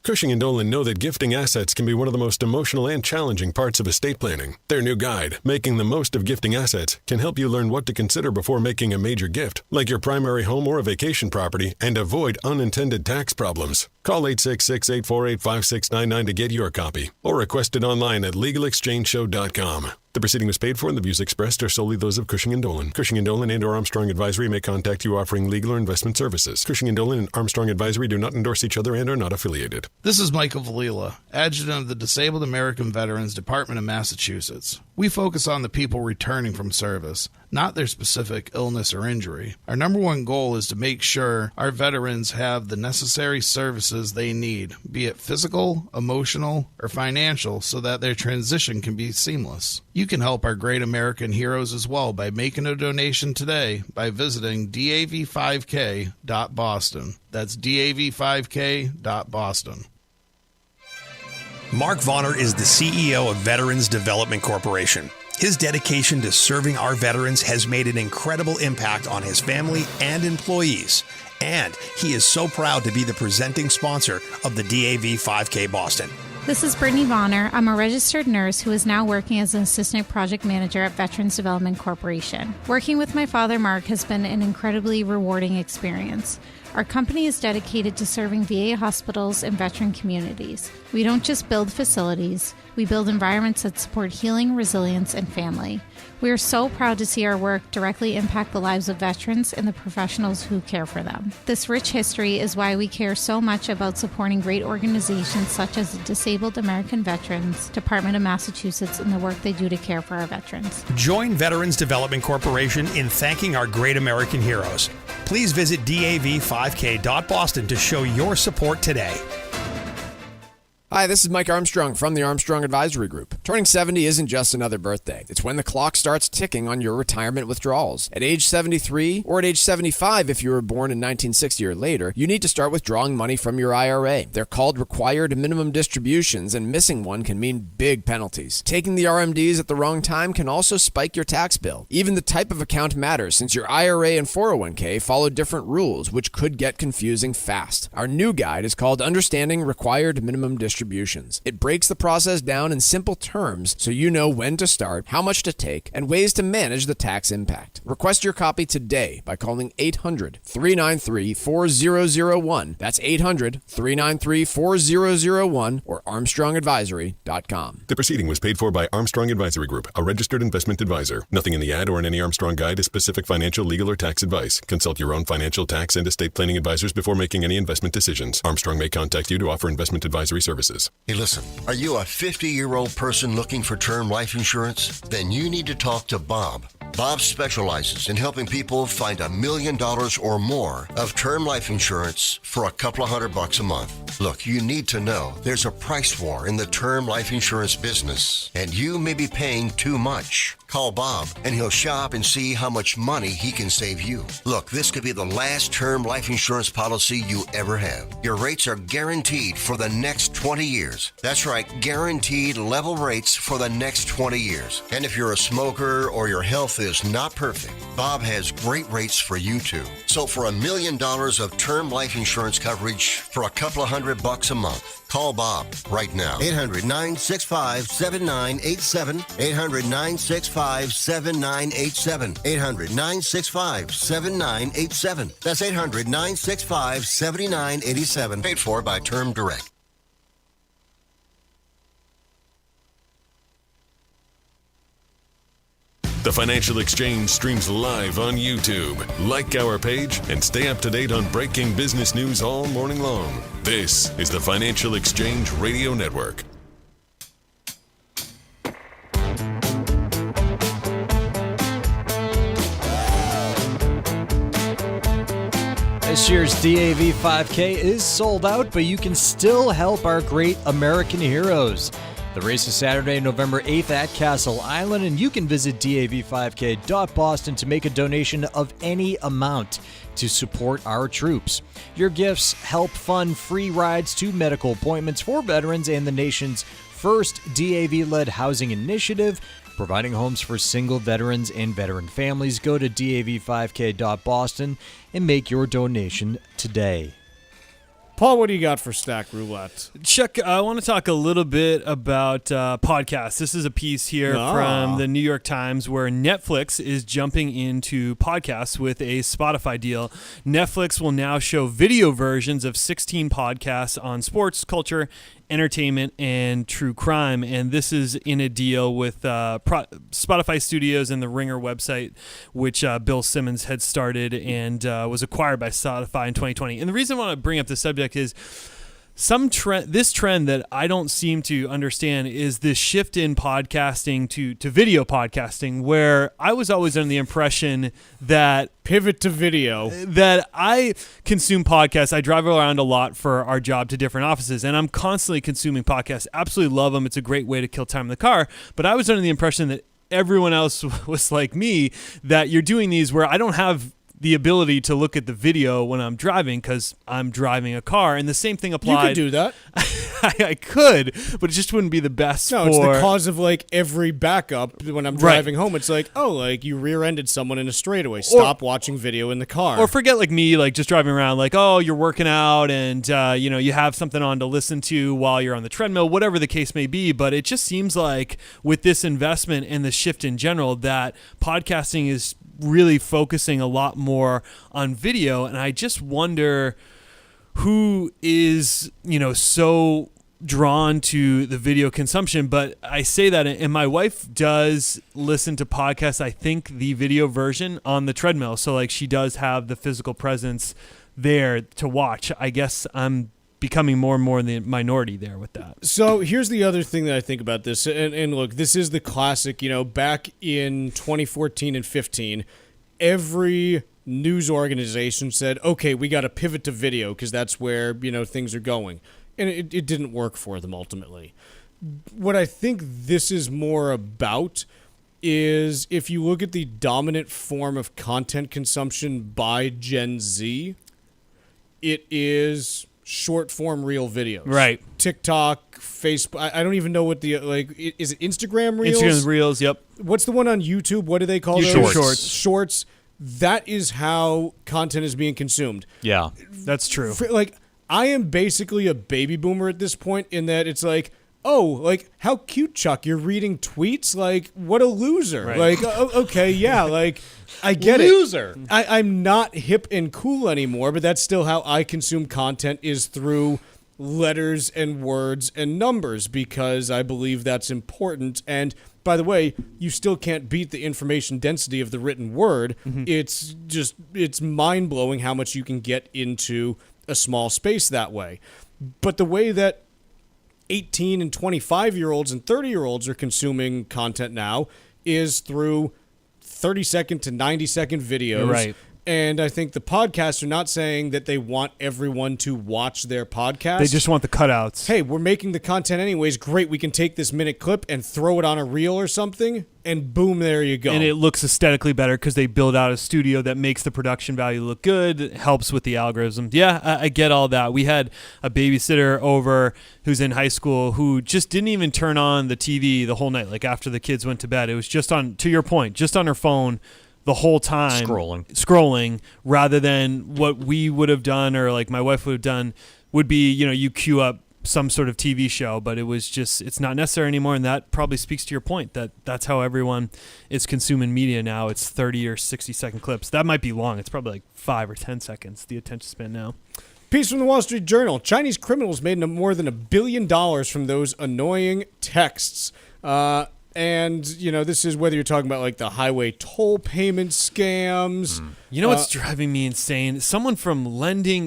Cushing & Dolan know that gifting assets can be one of the most emotional and challenging parts of estate planning. Their new guide, Making the Most of Gifting Assets, can help you learn what to consider before making a major gift, like your primary home or a vacation property, and avoid unintended tax problems. Call 866-848-5699 to get your copy, or request it online at legalexchangeshow.com. The proceeding was paid for, and the views expressed are solely those of Cushing & Dolan. Cushing & Dolan and or Armstrong Advisory may contact you offering legal or investment services. Cushing & Dolan and Armstrong Advisory do not endorse each other and are not affiliated. This is Michael Valila, Adjutant of the Disabled American Veterans Department of Massachusetts. We focus on the people returning from service, not their specific illness or injury. Our number one goal is to make sure our veterans have the necessary services they need, be it physical, emotional, or financial, so that their transition can be seamless. You can help our great American heroes as well by making a donation today by visiting dav5k.boston. That's dav5k.boston. Mark Vonner is the CEO of Veterans Development Corporation. His dedication to serving our veterans has made an incredible impact on his family and employees. And he is so proud to be the presenting sponsor of the DAV 5K Boston. This is Brittany Vonner. I'm a registered nurse who is now working as an assistant project manager at Veterans Development Corporation. Working with my father, Mark, has been an incredibly rewarding experience. Our company is dedicated to serving VA hospitals and veteran communities. We don't just build facilities, we build environments that support healing, resilience, and family. We are so proud to see our work directly impact the lives of veterans and the professionals who care for them. This rich history is why we care so much about supporting great organizations such as the Disabled American Veterans Department of Massachusetts and the work they do to care for our veterans. Join Veterans Development Corporation in thanking our great American heroes. Please visit dav5k.boston to show your support today. Hi, this is Mike Armstrong from the Armstrong Advisory Group. Turning 70 isn't just another birthday. It's when the clock starts ticking on your retirement withdrawals. At age 73 or at age 75 if you were born in 1960 or later, you need to start withdrawing money from your IRA. They're called required minimum distributions, and missing one can mean big penalties. Taking the RMDs at the wrong time can also spike your tax bill. Even the type of account matters, since your IRA and 401k follow different rules, which could get confusing fast. Our new guide is called Understanding Required Minimum Distributions. It breaks the process down in simple terms so you know when to start, how much to take, and ways to manage the tax impact. Request your copy today by calling 800-393-4001. That's 800-393-4001 or ArmstrongAdvisory.com. The proceeding was paid for by Armstrong Advisory Group, a registered investment advisor. Nothing in the ad or in any Armstrong guide is specific financial, legal, or tax advice. Consult your own financial, tax, and estate planning advisors before making any investment decisions. Armstrong may contact you to offer investment advisory services. Hey, listen, are you a 50-year-old person looking for term life insurance? Then you need to talk to Bob. Bob specializes in helping people find $1 million or more of term life insurance for a couple of $100 a month. Look, you need to know there's a price war in the term life insurance business, and you may be paying too much. Call Bob, and he'll shop and see how much money he can save you. Look, this could be the last term life insurance policy you ever have. Your rates are guaranteed for the next 20 years. That's right, guaranteed level rates for the next 20 years. And if you're a smoker or your health is not perfect, Bob has great rates for you too. So for $1 million of term life insurance coverage for a couple of $100 a month, call Bob right now. 800-965-7987. 800-965-7987. 800-965-7987. That's 800-965-7987. Paid for by Term Direct. The Financial Exchange streams live on YouTube. Like our page and stay up to date on breaking business news all morning long. This is the Financial Exchange Radio Network. This year's DAV 5K is sold out, but you can still help our great American heroes. The race is Saturday, November 8th at Castle Island, and you can visit dav5k.boston to make a donation of any amount to support our troops. Your gifts help fund free rides to medical appointments for veterans and the nation's first DAV-led housing initiative, providing homes for single veterans and veteran families. Go to dav5k.boston and make your donation today. Paul, what do you got for Stack Roulette? Chuck, I want to talk a little bit about podcasts. This is a piece here from the New York Times where Netflix is jumping into podcasts with a Spotify deal. Netflix will now show video versions of 16 podcasts on sports, culture, entertainment, and true crime. And this is in a deal with Spotify Studios and the Ringer website, which Bill Simmons had started and was acquired by Spotify in 2020. And the reason I want to bring up this subject is this trend that I don't seem to understand is this shift in podcasting to video podcasting, where I was always under the impression that pivot to video, that I consume podcasts. I drive around a lot for our job to different offices, and I'm constantly consuming podcasts. Absolutely love them. It's a great way to kill time in the car. But I was under the impression that everyone else was like me, that you're doing these where I don't have the ability to look at the video when I'm driving because I'm driving a car, and the same thing applied. You could do that. I could, but it just wouldn't be the best. No, it's the cause of like every backup when I'm driving home. It's like, oh, like you rear-ended someone in a straightaway. Stop watching video in the car. Or forget like me, like just driving around, like, oh, you're working out and you have something on to listen to while you're on the treadmill, whatever the case may be. But it just seems like with this investment and the shift in general, that podcasting is really focusing a lot more on video, and I just wonder who is so drawn to the video consumption. But I say that, and my wife does listen to podcasts, I think the video version on the treadmill, so like she does have the physical presence there to watch. I guess I'm becoming more and more in the minority there with that. So here's the other thing that I think about this, and look, this is the classic, back in 2014 and 15, every news organization said, okay, we got to pivot to video because that's where, things are going. And it didn't work for them ultimately. what I think this is more about is if you look at the dominant form of content consumption by Gen Z, it is short-form reel videos. Right. TikTok, Facebook. I don't even know what the, is it Instagram Reels? Instagram Reels, yep. What's the one on YouTube? What do they call those? Shorts. That is how content is being consumed. Yeah. That's true. I am basically a baby boomer at this point in that it's like, oh, like, how cute, Chuck. You're reading tweets? Like, what a loser. Right. Okay, yeah, I get loser. it. I'm not hip and cool anymore, but that's still how I consume content, is through letters and words and numbers, because I believe that's important. And by the way, you still can't beat the information density of the written word. Mm-hmm. It's mind-blowing how much you can get into a small space that way. But the way that 18 and 25-year-olds and 30-year-olds are consuming content now is through 30-second to 90-second videos. Right. And I think the podcasts are not saying that they want everyone to watch their podcast. They just want the cutouts. Hey, we're making the content anyways. Great, we can take this minute clip and throw it on a reel or something, and boom, there you go. And it looks aesthetically better because they build out a studio that makes the production value look good, helps with the algorithm. Yeah, I get all that. We had a babysitter over who's in high school who just didn't even turn on the TV the whole night, like after the kids went to bed. It was just on, to your point, just on her phone the whole time, scrolling, rather than what we would have done, or like my wife would have done, would be, you queue up some sort of TV show, but it was just, it's not necessary anymore. And that probably speaks to your point that that's how everyone is consuming media now. It's 30 or 60-second clips. That might be long. It's probably like 5 or 10 seconds, the attention span now. Piece from the Wall Street Journal. Chinese criminals made more than $1 billion from those annoying texts. And, this is whether you're talking about like the highway toll payment scams. You know what's driving me insane? Someone from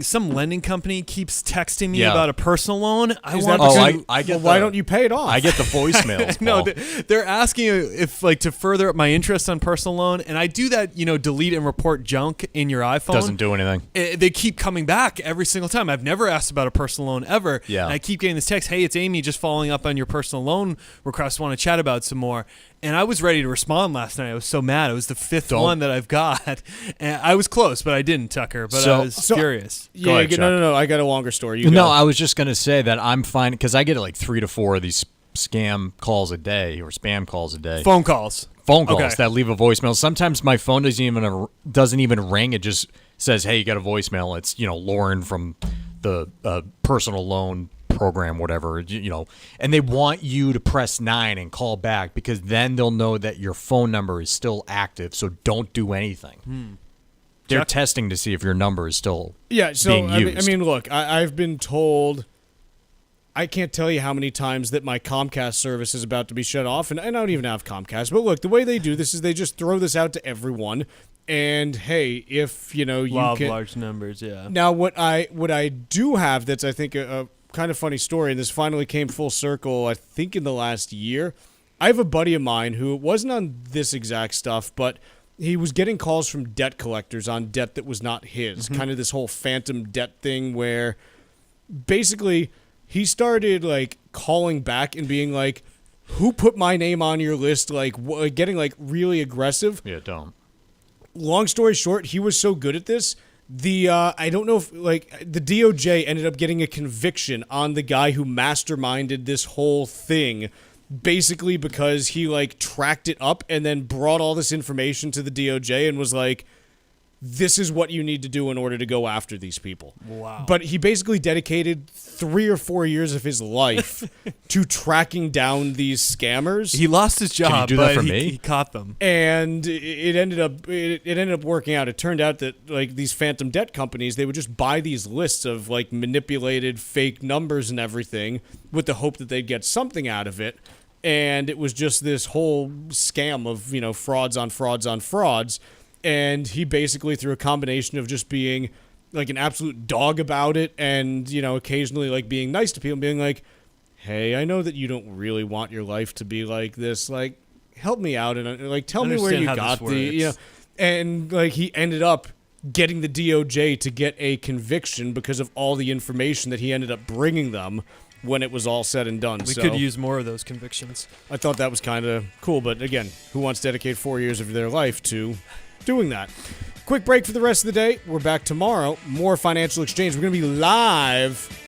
some lending company keeps texting me about a personal loan. Why don't you pay it off? I get the voicemails. No, they're asking if to further up my interest on personal loan, and I do that, delete and report junk in your iPhone. Doesn't do anything. They keep coming back every single time. I've never asked about a personal loan ever. Yeah. And I keep getting this text, hey, it's Amy, just following up on your personal loan request. Want to chat about some more. And I was ready to respond last night. I was so mad. It was the fifth one that I've got. And I was close, but I didn't, Tucker. But I was furious. Yeah, no. I got a longer story. I was just going to say that I'm fine, because I get like 3 to 4 of these scam calls a day, or spam calls a day. Phone calls that leave a voicemail. Sometimes my phone doesn't even ring. It just says, hey, you got a voicemail. It's, Lauren from the personal loan program, whatever, and they want you to press 9 and call back, because then they'll know that your phone number is still active, so don't do anything. They're testing to see if your number is still being used. I mean, look, I've been told, I can't tell you how many times that my Comcast service is about to be shut off, and I don't even have Comcast, but look, the way they do this is they just throw this out to everyone. And hey, if you can, large numbers, yeah. Now, what I do have that's, I think, a kind of funny story, and this finally came full circle, I think, in the last year. I have a buddy of mine who wasn't on this exact stuff, but he was getting calls from debt collectors on debt that was not his. Kind of this whole phantom debt thing where basically he started calling back and being like, who put my name on your list? Getting really aggressive. Yeah, don't. Long story short, he was so good at this. I don't know if the DOJ ended up getting a conviction on the guy who masterminded this whole thing, basically because he tracked it up and then brought all this information to the DOJ and was like, this is what you need to do in order to go after these people. Wow. But he basically dedicated 3 or 4 years of his life to tracking down these scammers. He lost his job, Can you do that for me? He caught them. And it ended up working out. It turned out that these phantom debt companies, they would just buy these lists of manipulated fake numbers and everything with the hope that they'd get something out of it. And it was just this whole scam of, frauds on frauds on frauds. And he basically, through a combination of just being an absolute dog about it and, occasionally being nice to people and being like, hey, I know that you don't really want your life to be like this. Help me out and tell me where you got and he ended up getting the DOJ to get a conviction because of all the information that he ended up bringing them when it was all said and done. We could use more of those convictions. I thought that was kind of cool, but again, who wants to dedicate 4 years of their life to doing that? Quick break for the rest of the day. We're back tomorrow. More Financial Exchange. We're going to be live